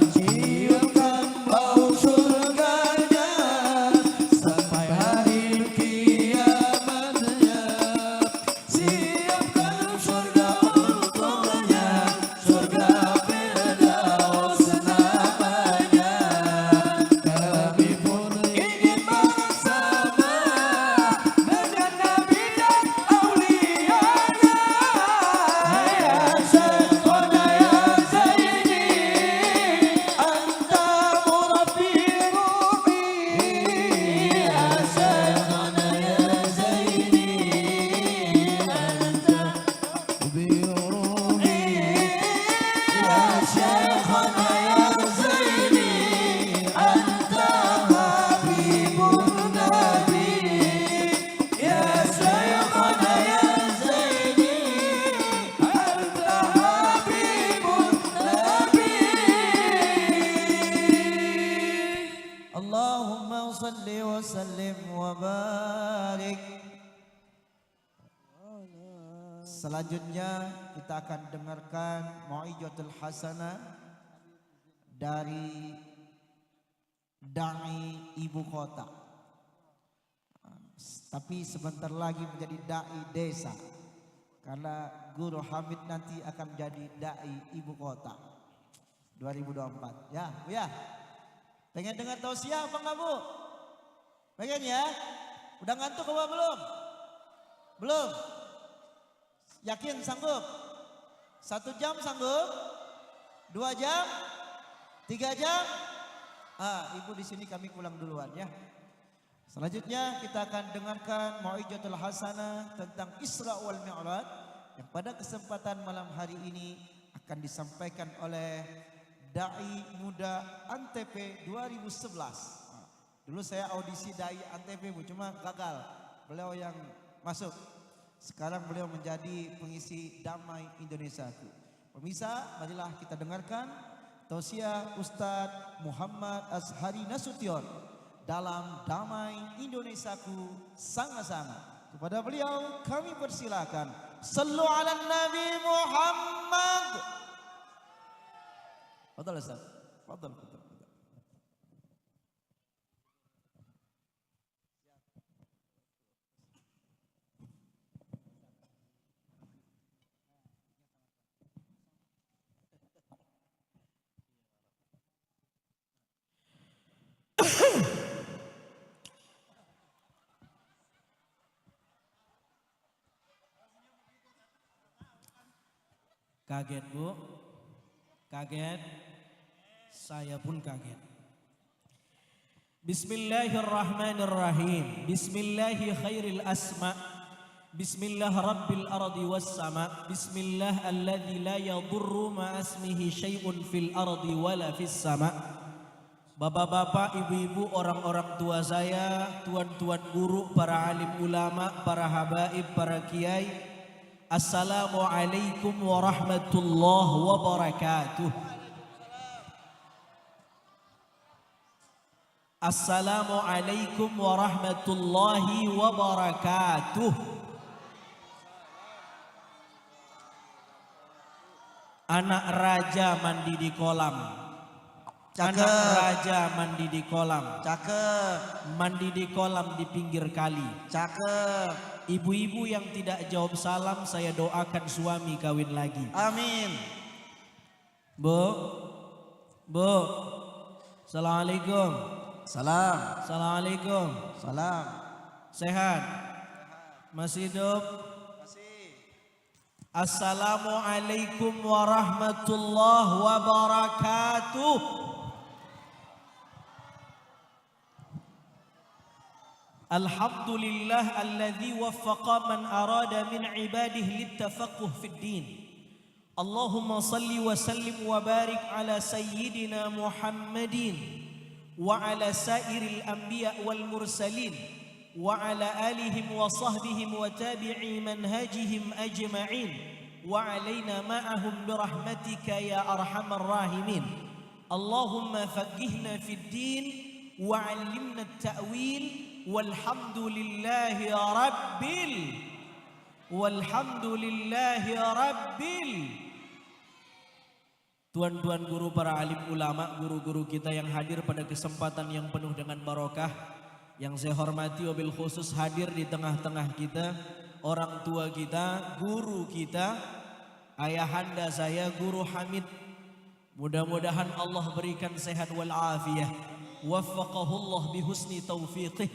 ciumkan bau surganya, sampai hari kiamatnya. Siapkan surga untuknya, surga Firdaus namanya. Kami pun ingin bersama dengan Nabi dan aulianya. Ya Syekhona ya Zaini, anta murabbi ruhi. Ya Syekhona ya Zaini, anta murabbi ruhi. Ya Syekhona ya Zaini, anta habibun nabi. Ya Syekhona ya Zaini, anta habibun nabi. Allahumma salli wa sallim wa barik. Selanjutnya kita akan dengarkan Mau'izatul Hasanah dari dai ibu kota. Tapi sebentar lagi menjadi dai desa. Karena Guru Hamid nanti akan menjadi dai ibu kota 2024. Ya, Bu ya. Pengen dengar tausiah apa enggak, Bu? Pengen ya? Udah ngantuk apa belum? Belum? Yakin sanggup? 1 jam sanggup? 2 jam? 3 jam? Ibu di sini kami pulang duluan ya. Selanjutnya kita akan dengarkan Mau'izatul Hasanah tentang Isra wal Mi'raj yang pada kesempatan malam hari ini akan disampaikan oleh Dai Muda Antep 2011. Dulu saya audisi Dai Antep, Bu, cuma gagal. Beliau yang masuk. Sekarang beliau menjadi pengisi Damai Indonesiaku. Pemirsa, marilah kita dengarkan tausiah Ustadz Muhammad Azhari Nasution dalam Damai Indonesiaku Sanga-Sanga. Kepada beliau kami persilakan. Sallu ala Nabi Muhammad. Fadal Ustaz. Fadal. Kaget, Bu? Kaget? Saya pun kaget. Bismillahirrahmanirrahim. Bismillahi khairil asma. Bismillah rabbil ardi was sama. Bismillah alladzi la yadurru ma asmihi syai'un fil ardi wala fis sama. Bapak-bapak, ibu-ibu, orang-orang tua saya, tuan-tuan guru, para alim ulama, para habaib, para kiai. Assalamualaikum warahmatullahi wabarakatuh. Assalamualaikum warahmatullahi wabarakatuh. Anak raja mandi di kolam. Cakep. Anak raja mandi di kolam. Cakep. Mandi di kolam di pinggir kali. Cakep. Ibu-ibu yang tidak jawab salam, saya doakan suami kawin lagi. Amin. Bu, Assalamualaikum. Salam. Assalamualaikum. Salam. Sehat? Masih hidup? Masih. Assalamualaikum warahmatullahi wabarakatuh. Alhamdulillah alladzi waffaqa man arada min ibadihi littafaqquh fid din. Allahumma salli wa sallim wa barik ala sayyidina Muhammadin wa ala sairil anbiya wal mursalin wa ala alihim wa sahbihim wa tabi'i manhajihim ajma'in wa alaina ma'ahum birahmatika ya arhamar rahimin. Allahumma faqihna fid din wa 'allimna at-ta'wil. Walhamdulillahi tuan-tuan guru, para alim ulama, guru-guru kita yang hadir pada kesempatan yang penuh dengan barokah. Yang saya hormati wabil khusus hadir di tengah-tengah kita, orang tua kita, guru kita, ayahanda saya Guru Hamid. Mudah-mudahan Allah berikan sehat wal afiyah. Waffaqahullah bihusni taufiqih.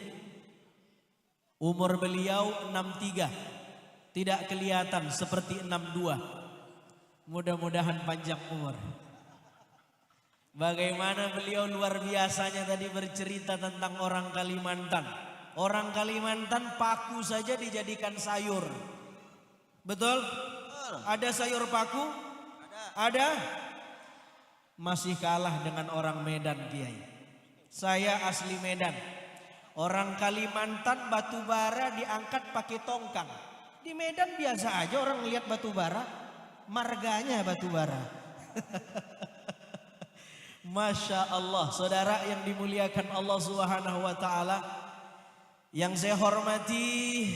Umur beliau 63. Tidak kelihatan seperti 62. Mudah-mudahan panjang umur. Bagaimana beliau luar biasanya tadi bercerita tentang orang Kalimantan. Orang Kalimantan paku saja dijadikan sayur. Betul? Ada sayur paku? Ada? Masih kalah dengan orang Medan, Kiai. Saya asli Medan. Orang Kalimantan batu bara diangkat pakai tongkang. Di Medan biasa aja orang lihat batu bara. Marganya batu bara. Masya Allah, saudara yang dimuliakan Allah Subhanahu wa Ta'ala, yang saya hormati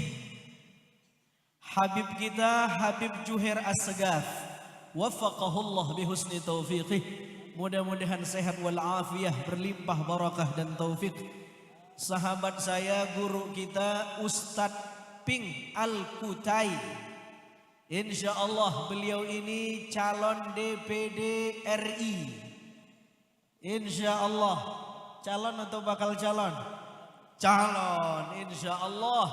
Habib kita, Habib Juhair As-Segaf, waffaqahullah bihusni taufiqih. Mudah-mudahan sehat wal afiyah, berlimpah barakah dan taufik. Sahabat saya, guru kita Ustadz Ping Al-Kutai. Insya Allah beliau ini calon DPD RI. Insya Allah. Calon atau bakal calon? Calon, insya Allah.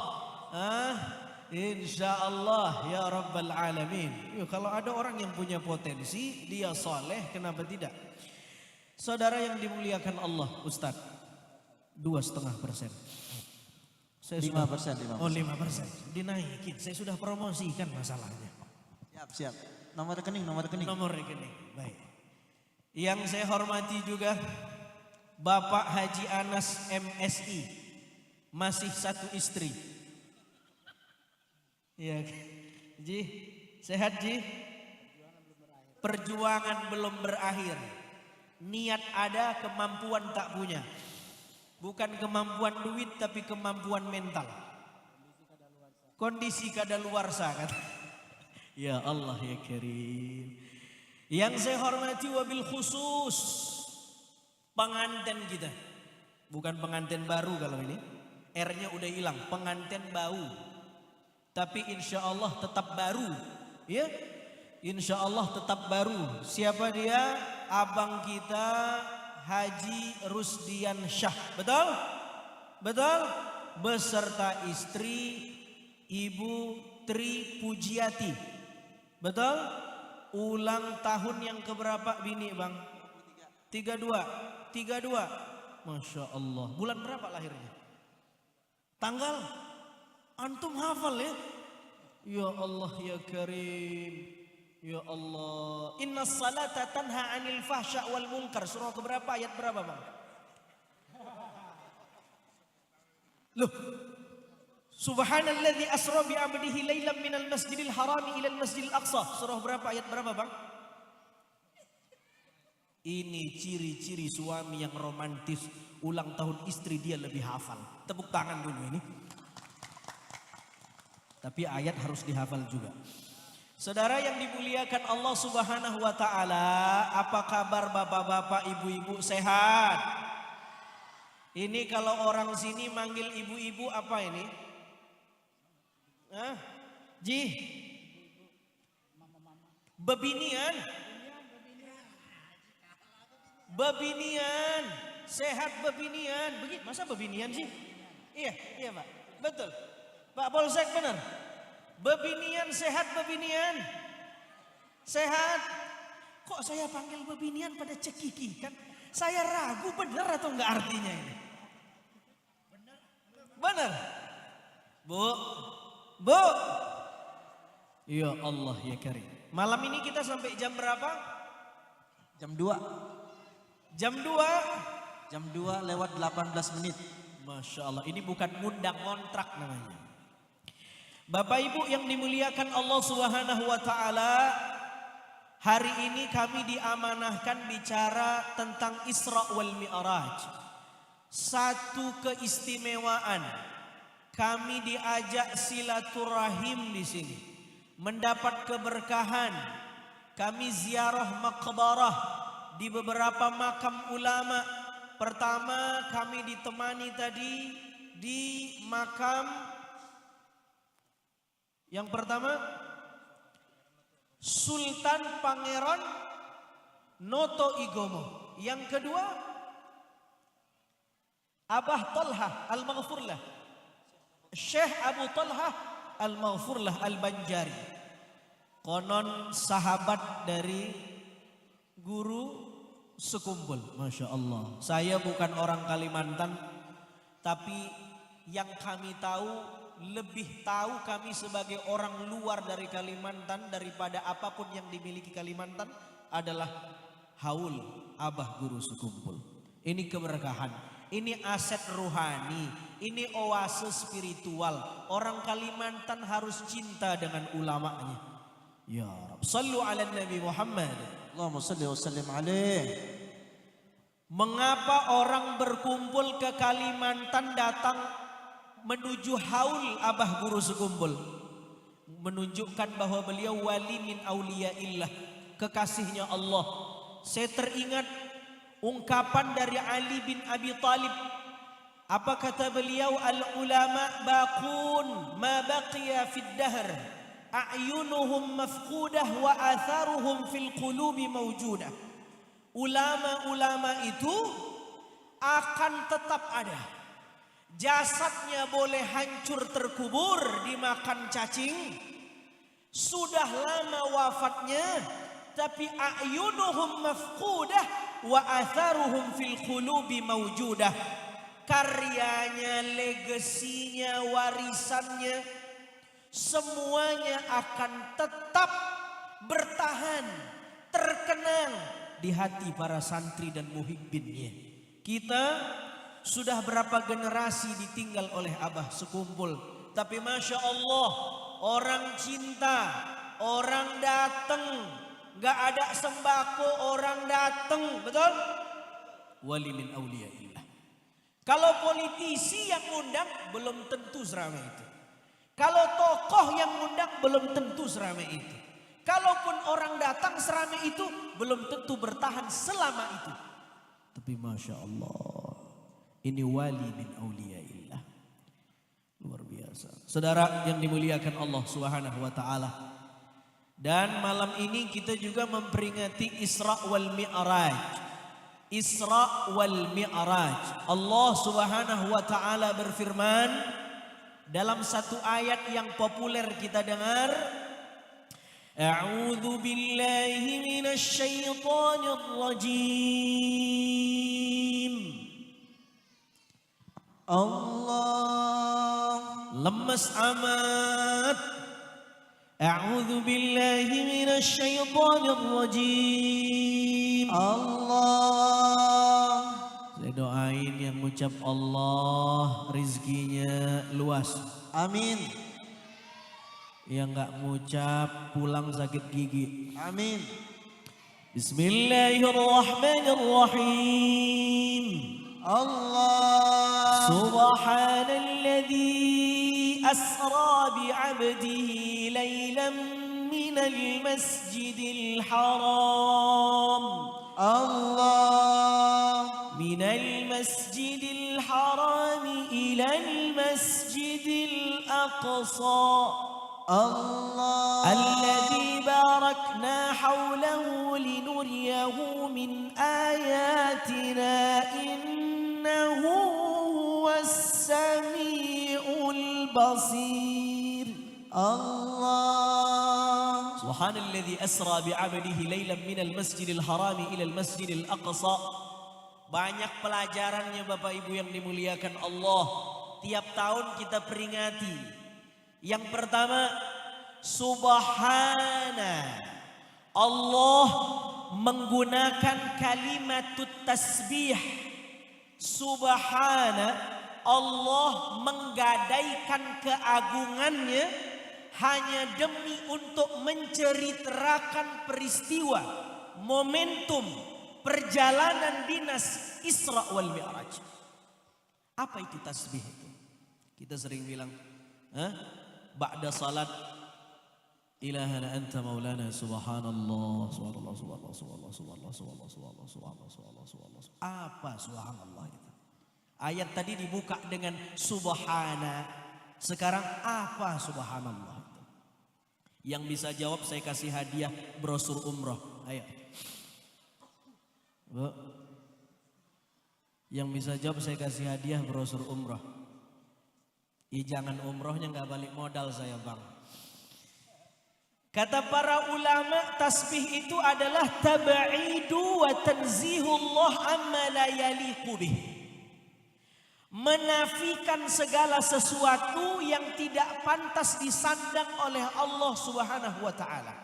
Insya Allah ya Rabbal Alamin. Yuk, kalau ada orang yang punya potensi, dia soleh, kenapa tidak? Saudara yang dimuliakan Allah, Ustadz, 2,5%. Saya 5%. Oh 5%, dinaikin. Saya sudah promosikan masalahnya. Siap. Nomor rekening. Nomor rekening, baik. Yang saya hormati juga Bapak Haji Anas MSI, masih satu istri. Ya, Ji, sehat Ji? Perjuangan belum berakhir. Niat ada, kemampuan tak punya. Bukan kemampuan duit tapi kemampuan mental. Kondisi kadaluarsa kan. Ya Allah ya Karim. Yang saya hormati wabil khusus pengantin kita. Bukan pengantin baru kalau ini. R-nya udah hilang, pengantin bau. Tapi insya Allah tetap baru. Ya, insya Allah tetap baru. Siapa dia? Abang kita Haji Rusdian Syah. Betul? Betul? Beserta istri Ibu Tri Pujiati. Betul? Ulang tahun yang keberapa bini bang? 32. Masya Allah. Bulan berapa lahirnya? Tanggal? Antum hafal ya? Ya Allah ya Karim. Ya Allah. Inna salata tanha anil fahsya wal munkar. Surah keberapa? Ayat berapa bang? Loh. Subhanalladzi asra bi 'abdihi lailan minal masjidil harami ilal masjidil aqsa. Surah berapa? Ayat berapa bang? Ini ciri-ciri suami yang romantis. Ulang tahun istri dia lebih hafal. Tepuk tangan dulu ini. Tapi ayat harus dihafal juga. Saudara yang dimuliakan Allah Subhanahu wa Ta'ala, apa kabar bapak-bapak, ibu-ibu, sehat? Ini kalau orang sini manggil ibu-ibu apa ini? Hah? Ji? Bebinian? Bebinian, sehat bebinian. Begitu, masa bebinian sih? Iya Pak, betul. Pak Polsek benar. Bebinian, sehat bebinian. Sehat. Kok saya panggil bebinian pada cekiki kan? Saya ragu benar atau enggak artinya ini. Benar. Bu. Ya Allah ya Karim. Malam ini kita sampai jam berapa? Jam 2. Jam 2 lewat 18 menit. Masya Allah, ini bukan ngundang kontrak namanya. Bapak Ibu yang dimuliakan Allah Subhanahu wa Ta'ala, hari ini kami diamanahkan bicara tentang Isra wal Mi'raj. Satu keistimewaan, kami diajak silaturahim di sini, mendapat keberkahan kami ziarah maqbarah di beberapa makam ulama. Pertama kami ditemani tadi di makam yang pertama Sultan Pangeran Noto Igomo. Yang kedua Abah Talha Al-Maghfurlah, Syekh Abu Talha Al-Maghfurlah Al-Banjari. Konon sahabat dari guru sekumpul. Masya Allah. Saya bukan orang Kalimantan, tapi yang kami tahu, lebih tahu kami sebagai orang luar dari Kalimantan daripada apapun yang dimiliki Kalimantan adalah haul Abah Guru Sekumpul. Ini keberkahan, ini aset rohani, ini oase spiritual. Orang Kalimantan harus cinta dengan ulamanya. Ya Rabb, sallu ala Nabi Muhammad. Allahumma salli wa sallim alaih. Mengapa orang berkumpul ke Kalimantan datang menuju haul Abah Guru Sekumpul? Menunjukkan bahwa beliau wali min auliyaillah, kekasihnya Allah. Saya teringat ungkapan dari Ali bin Abi Thalib. Apa kata beliau? Al ulama baqun ma baqiya fid dahr, a'yunuhum mafqudah wa atharuhum fil qulubi mawjudah. Ulama-ulama itu akan tetap ada. Jasadnya boleh hancur terkubur dimakan cacing, sudah lama wafatnya, tapi a'yunuhum mafqudah wa atharuhum fil qulubi mawjudah. Karyanya, legasinya, warisannya, semuanya akan tetap bertahan, terkenang di hati para santri dan muhibbinnya. Kita sudah berapa generasi ditinggal oleh Abah Sekumpul, tapi Masya Allah, orang cinta, orang datang, gak ada sembako, orang datang, betul? Wali min auliyaillah. Kalau politisi yang undang belum tentu seramai itu. Kalau tokoh yang undang belum tentu seramai itu. Kalaupun orang datang seramai itu belum tentu bertahan selama itu. Tapi Masya Allah, ini wali min auliyaillah. Luar biasa. Saudara yang dimuliakan Allah Subhanahu wa taala. Dan malam ini kita juga memperingati Isra wal Mi'raj. Isra wal Mi'raj. Allah Subhanahu wa taala berfirman dalam satu ayat yang populer kita dengar, A'udzu billahi minasy syaithanir rajim. Allah lemes amat. A'udzu billahi minasy syaithanir rajim. Allah. Saya doain yang mengucap Allah rizkinya luas. Amin. Yang enggak mengucap pulang sakit gigi. Amin. Bismillahirrahmanirrahim. Allah. Subhanalladzi asra bi'abdihi laylan minal masjidil haram. Allah. Minal masjidil haram ilal masjidil aqsa. Allah. الذي باركنا حوله لنريه من آياتنا إنه هو السميع البصير. Allah. سبحان الذي أسرى بعبده ليلا من المسجد الحرام إلى المسجد الأقصى. Banyak pelajarannya Bapak Ibu yang dimuliakan Allah. Tiap tahun kita peringati. Yang pertama, Subhana. Allah menggunakan kalimat tasbih. Subhana, Allah menggadaikan keagungannya hanya demi untuk menceritakan peristiwa, momentum perjalanan dinas Isra wal Mi'raj. Apa itu tasbih itu? Kita sering bilang, ba'da salat ilahana anta maulana subhanallah subhanallah subhanallah subhanallah subhanallah subhanallah subhanallah subhanallah subhanallah subhanallah. Apa subhanallah itu? Ayat tadi dibuka dengan subhana. Sekarang apa subhanallah itu? Yang bisa jawab saya kasih hadiah brosur umroh. Ayo. Bu. Yang bisa jawab saya kasih hadiah brosur umroh. Jangan umrohnya nggak balik modal saya bang. Kata para ulama, tasbih itu adalah tab'idu wa tanzihullah amma la yaliqu bih. Menafikan segala sesuatu yang tidak pantas disandang oleh Allah Subhanahu wa taala.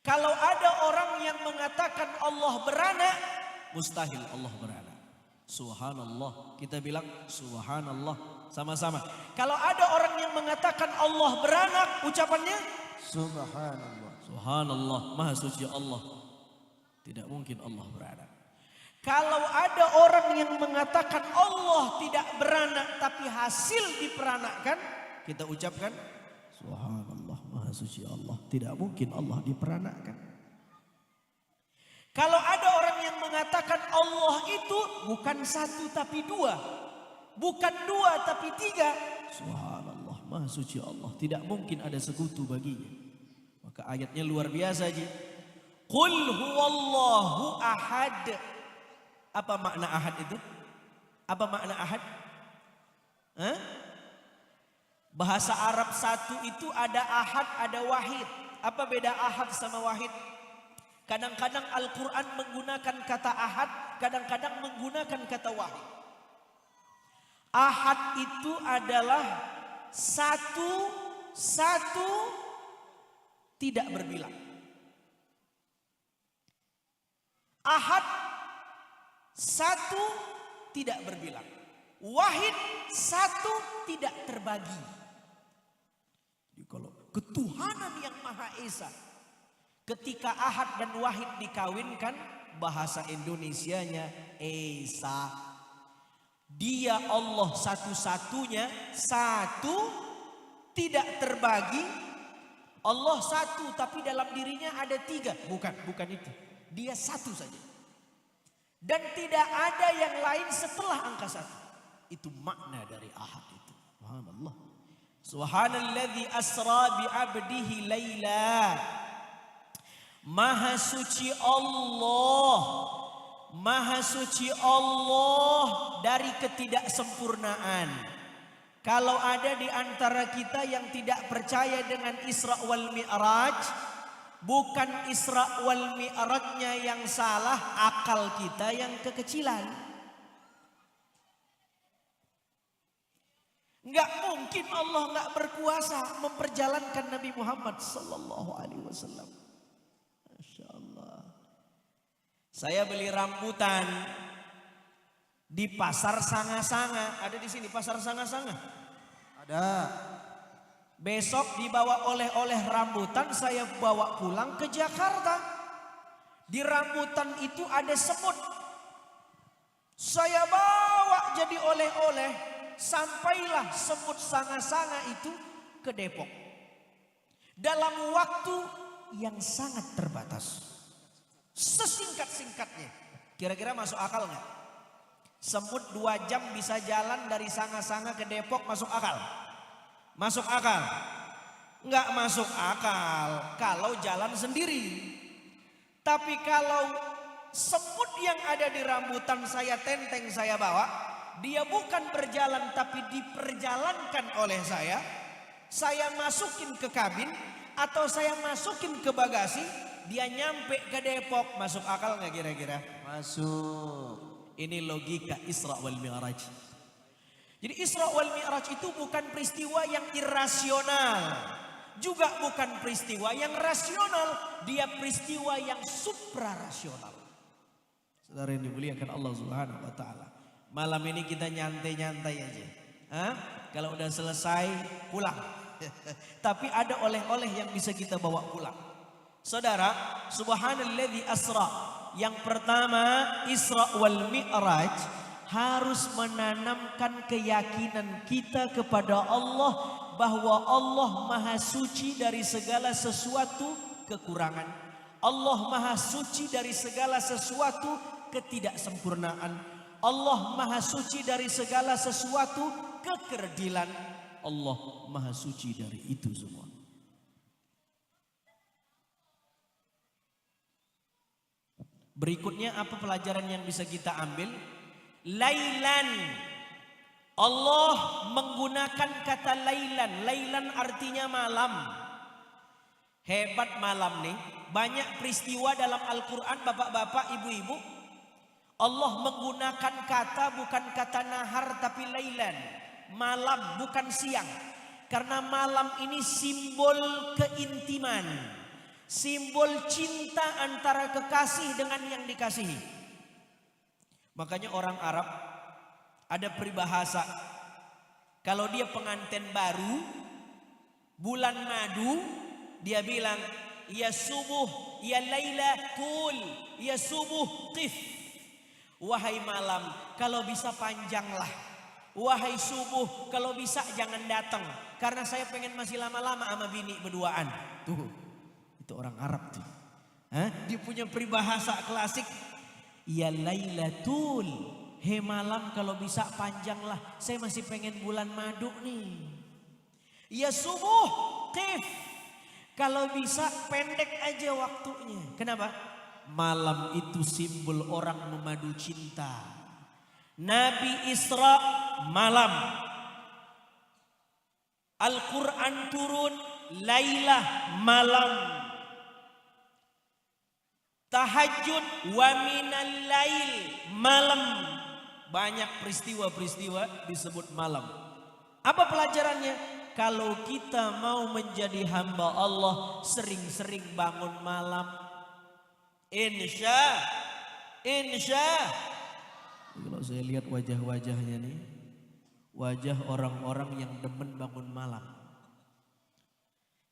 Kalau ada orang yang mengatakan Allah beranak, mustahil Allah beranak. Subhanallah, kita bilang subhanallah sama-sama. Kalau ada orang yang mengatakan Allah beranak, ucapannya Subhanallah. subhanallah, maha suci Allah. Tidak mungkin Allah beranak. Kalau ada orang yang mengatakan Allah tidak beranak tapi hasil diperanakkan, kita ucapkan subhanallah, maha suci Allah. Tidak mungkin Allah diperanakkan. Kalau ada orang yang mengatakan Allah itu bukan satu tapi dua, bukan dua tapi tiga, subhanallah, maha suci Allah. Tidak mungkin ada sekutu baginya. Maka ayatnya luar biasa ji. Qul huwallahu ahad. Apa makna ahad itu? Apa makna ahad? Hah? Bahasa Arab satu itu ada ahad, ada wahid. Apa beda ahad sama wahid? Kadang-kadang Al-Quran menggunakan kata ahad, kadang-kadang menggunakan kata wahid. Ahad itu adalah satu tidak berbilang. Ahad satu tidak berbilang. Wahid satu tidak terbagi. Jadi kalau ketuhanan yang Maha Esa, ketika ahad dan wahid dikawinkan, bahasa Indonesianya Esa. Dia Allah satu-satunya, satu tidak terbagi. Allah satu tapi dalam dirinya ada tiga. Bukan itu. Dia satu saja. Dan tidak ada yang lain setelah angka satu. Itu makna dari ahad itu. Subhanallah. Subhanalladzi asra bi 'abdihi laila. Maha suci Allah. Maha suci Allah dari ketidaksempurnaan. Kalau ada di antara kita yang tidak percaya dengan Isra wal Mi'raj, bukan Isra wal Mi'rajnya yang salah, akal kita yang kekecilan. Enggak mungkin Allah enggak berkuasa memperjalankan Nabi Muhammad sallallahu alaihi wasallam. Masya Allah. Saya beli rambutan di pasar Sanga-Sanga. Ada di sini pasar Sanga-Sanga? Ada. Besok dibawa oleh-oleh rambutan, saya bawa pulang ke Jakarta. Di rambutan itu ada semut. Saya bawa jadi oleh-oleh, sampailah semut Sanga-Sanga itu ke Depok. Dalam waktu yang sangat terbatas. Sesingkat-singkatnya. Kira-kira masuk akal nggak? Semut 2 jam bisa jalan dari Sanga-Sanga ke Depok, masuk akal? Masuk akal? Enggak masuk akal kalau jalan sendiri. Tapi kalau semut yang ada di rambutan saya tenteng, saya bawa, dia bukan berjalan tapi diperjalankan oleh saya masukin ke kabin atau saya masukin ke bagasi, dia nyampe ke Depok, masuk akal nggak kira-kira? Masuk. Ini logika Isra wal Mi'raj. Jadi Isra wal Mi'raj itu bukan peristiwa yang irasional, juga bukan peristiwa yang rasional, dia peristiwa yang suprarasional. Saudara yang dimuliakan Allah Subhanahu wa taala. Malam ini kita nyantai-nyantai aja. Kalau udah selesai pulang. Tapi ada oleh-oleh yang bisa kita bawa pulang. Saudara, subhanalladzi asra. Yang pertama, Isra wal Mi'raj harus menanamkan keyakinan kita kepada Allah bahwa Allah Maha Suci dari segala sesuatu kekurangan. Allah Maha Suci dari segala sesuatu ketidaksempurnaan. Allah Maha Suci dari segala sesuatu kekerdilan. Allah Maha Suci dari itu semua. Berikutnya apa pelajaran yang bisa kita ambil? Lailan. Allah menggunakan kata lailan. Lailan artinya malam. Hebat malam nih. Banyak peristiwa dalam Al-Quran bapak-bapak, ibu-ibu. Allah menggunakan kata bukan kata nahar tapi lailan. Malam bukan siang. Karena malam ini simbol keintiman. Simbol cinta antara kekasih dengan yang dikasihi. Makanya orang Arab ada peribahasa. Kalau dia pengantin baru, bulan madu, dia bilang, ya subuh, ya laila tul, ya subuh qif. Wahai malam, kalau bisa panjanglah. Wahai subuh, kalau bisa jangan datang. Karena saya pengen masih lama-lama sama bini berduaan. Tuh, itu orang Arab tuh. Dia punya peribahasa klasik. Ya lailatul, he malam kalau bisa panjanglah. Saya masih pengen bulan madu nih. Ya subuh, qif. Kalau bisa pendek aja waktunya. Kenapa? Malam itu simbol orang memadu cinta. Nabi Isra malam. Al-Quran turun lailah malam. Tahajud wa minal lail malam. Banyak peristiwa-peristiwa disebut malam. Apa pelajarannya? Kalau kita mau menjadi hamba Allah, sering-sering bangun malam. Insya. Kalau saya lihat wajah-wajahnya nih, wajah orang-orang yang demen bangun malam.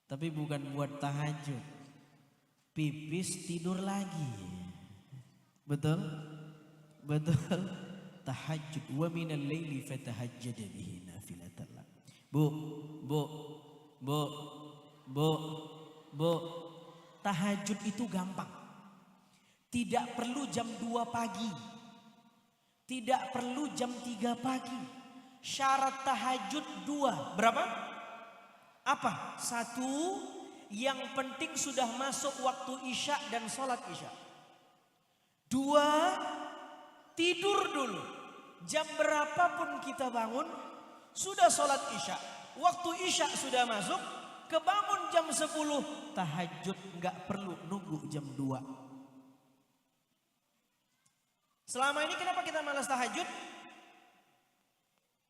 Tapi bukan buat tahajud. Pipis tidur lagi. Betul? Betul. Tahajud wa minal laili fatahajjad bihi nafilatan lak. Bu. Tahajud itu gampang. Tidak perlu jam 2 pagi. Tidak perlu jam 3 pagi. Syarat tahajud 2. Berapa? Apa? 1, yang penting sudah masuk waktu isya dan sholat isya. 2, tidur dulu. Jam berapapun kita bangun, sudah sholat isya. Waktu isya sudah masuk, kebangun jam 10. Tahajud nggak perlu nunggu jam 2. Selama ini kenapa kita malas tahajud?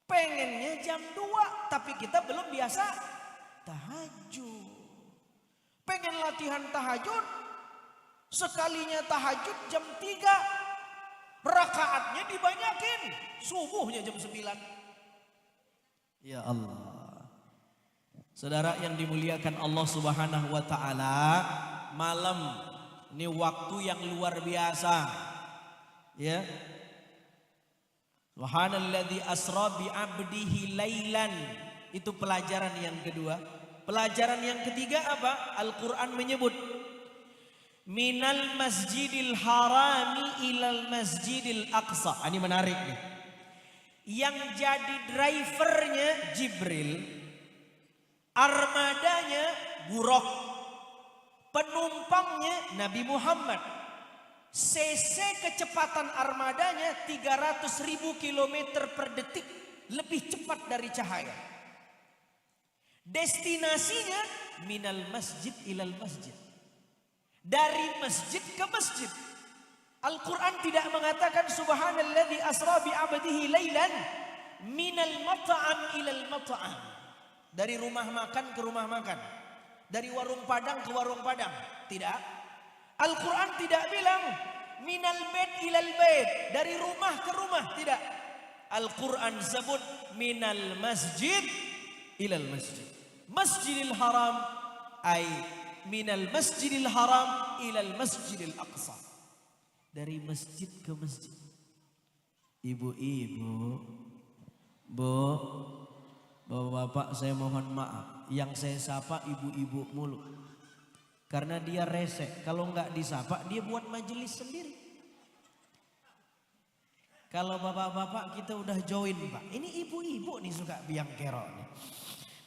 Pengennya jam 2, tapi kita belum biasa tahajud. Pengen latihan tahajud, sekalinya tahajud jam 3, rakaatnya dibanyakin, subuhnya jam 9. Ya Allah. Saudara yang dimuliakan Allah Subhanahu wa taala, malam ini waktu yang luar biasa. Ya. Subhanalladzi asra bi 'abdihi lailan. Itu pelajaran yang kedua. Pelajaran yang ketiga apa? Al-Quran menyebut minal masjidil harami ilal masjidil aqsa. Ini menarik nih. Yang jadi drivernya Jibril, armadanya Buraq, penumpangnya Nabi Muhammad. CC kecepatan armadanya 300.000 km per detik, lebih cepat dari cahaya. Destinasinya minal masjid ilal masjid. Dari masjid ke masjid. Al-Quran tidak mengatakan subhanalladzi asra bi 'abdihi lailan minal mat'am ilal mat'am. Dari rumah makan ke rumah makan. Dari warung Padang ke warung Padang. Tidak. Al-Quran tidak bilang minal bait ilal bait. Dari rumah ke rumah. Tidak. Al-Quran sebut minal masjid ilal masjid. Masjidil haram ay minal masjidil haram ilal masjidil aqsa. Dari masjid ke masjid. Ibu-ibu, Bapak-bapak saya mohon maaf, yang saya sapa ibu-ibu mulu. Karena dia rese, kalau nggak disapa dia buat majelis sendiri. Kalau bapak-bapak kita udah join Pak, ini ibu-ibu nih suka biang kerok nih.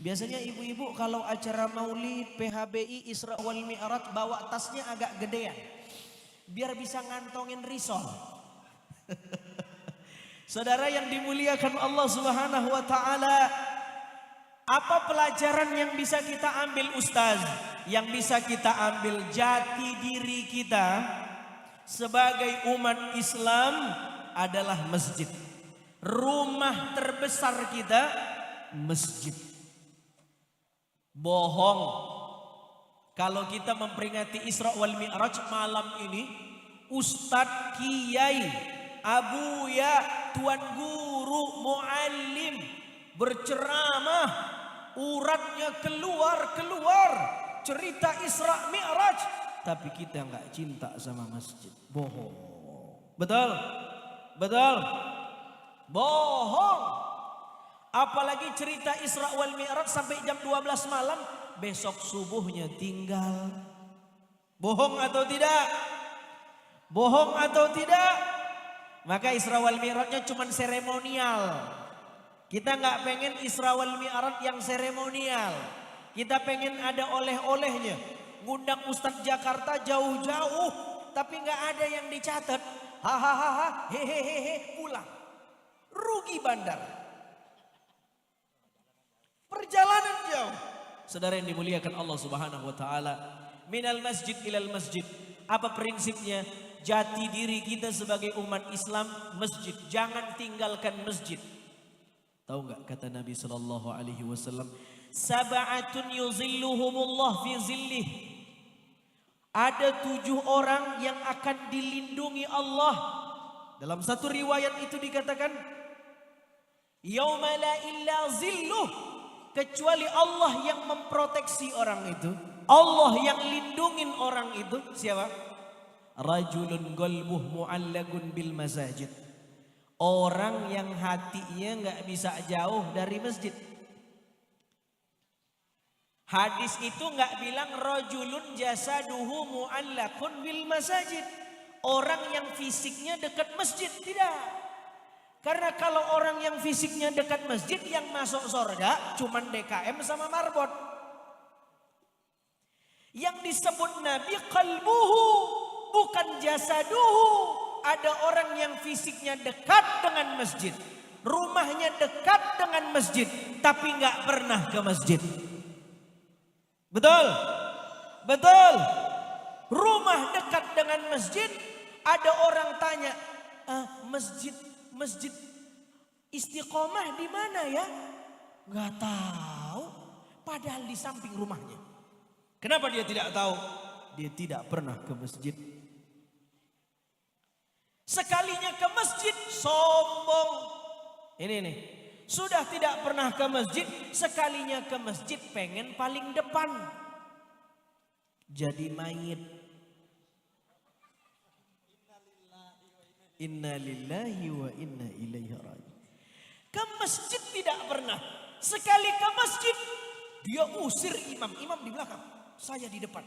Biasanya ibu-ibu kalau acara maulid, PHBI, Isra wal Mi'raj bawa tasnya agak gedean. Biar bisa ngantongin risol. Saudara yang dimuliakan Allah Subhanahu wa taala, apa pelajaran yang bisa kita ambil Ustaz? Yang bisa kita ambil jati diri kita sebagai umat Islam adalah masjid. Rumah terbesar kita masjid. Bohong kalau kita memperingati Isra wal Mi'raj malam ini, Ustadz, Kiai, Abuya, Tuan Guru, Muallim berceramah, uratnya keluar cerita Isra Mi'raj, tapi kita nggak cinta sama masjid. Bohong. Betul? Betul? Bohong. Apalagi cerita Isra wal Mi'raj sampai jam 12 malam, besok subuhnya tinggal. Bohong atau tidak? Bohong atau tidak? Maka Isra wal Mi'rajnya cuma seremonial. Kita nggak pengen Isra wal Mi'raj yang seremonial. Kita pengen ada oleh-olehnya. Ngundang Ustadz Jakarta jauh-jauh, tapi nggak ada yang dicatat. Hahaha, hehehe, pulang. Rugi bandar. Perjalanan jauh. Saudara yang dimuliakan Allah Subhanahu wa taala, minal masjid ilal masjid. Apa prinsipnya? Jati diri kita sebagai umat Islam masjid. Jangan tinggalkan masjid. Tahu nggak kata Nabi sallallahu alaihi wasallam? Sab'atun yuzilluhumullah fi zillih. Ada 7 orang yang akan dilindungi Allah. Dalam satu riwayat itu dikatakan, yauma la illa zilluh, kecuali Allah yang memproteksi orang itu. Allah yang lindungin orang itu. Siapa? Rajulun qalbuh mu'allaqun bil masajid. Orang yang hatinya nggak bisa jauh dari masjid. Hadis itu nggak bilang rajulun jasaduhu mu'allaqun bil masajid. Orang yang fisiknya dekat masjid, tidak. Karena kalau orang yang fisiknya dekat masjid yang masuk surga cuman DKM sama marbot. Yang disebut Nabi qalbuhu, bukan jasaduhu. Ada orang yang fisiknya dekat dengan masjid, rumahnya dekat dengan masjid, tapi nggak pernah ke masjid. Betul? Betul. Rumah dekat dengan masjid, ada orang tanya, masjid Istiqomah di mana ya? Nggak tahu. Padahal di samping rumahnya. Kenapa dia tidak tahu? Dia tidak pernah ke masjid. Sekalinya ke masjid sombong. Ini nih. Sudah tidak pernah ke masjid, sekalinya ke masjid pengen paling depan. Jadi mayit. Inna lillahi wa inna ilaihi raji'un. Ke masjid tidak pernah. Sekali ke masjid, dia usir imam. Imam di belakang, saya di depan.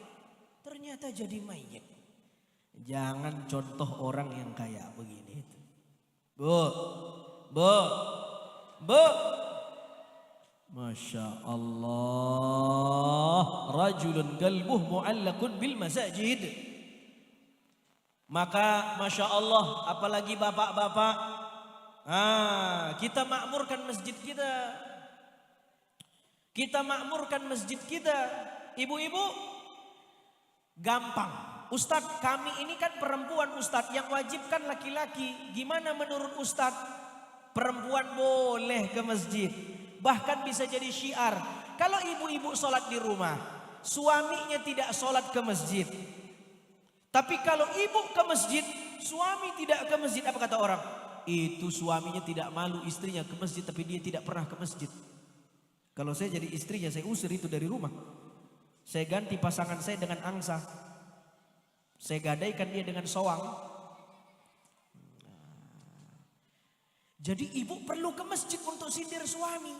Ternyata jadi mayit. Jangan contoh orang yang kayak begini. Bu. Masya Allah. Rajulun qalbuh mu'allaqun bil masajid. Maka Masya Allah, apalagi bapak-bapak. Kita makmurkan masjid kita. Kita makmurkan masjid kita. Ibu-ibu, gampang. Ustadz, kami ini kan perempuan Ustadz, yang wajib kan laki-laki. Gimana menurut Ustadz? Perempuan boleh ke masjid. Bahkan bisa jadi syiar. Kalau ibu-ibu sholat di rumah, suaminya tidak sholat ke masjid. Tapi kalau ibu ke masjid, suami tidak ke masjid, apa kata orang? Itu suaminya tidak malu istrinya ke masjid, tapi dia tidak pernah ke masjid. Kalau saya jadi istrinya, saya usir itu dari rumah. Saya ganti pasangan saya dengan angsa. Saya gadaikan dia dengan soang. Jadi ibu perlu ke masjid untuk sindir suami.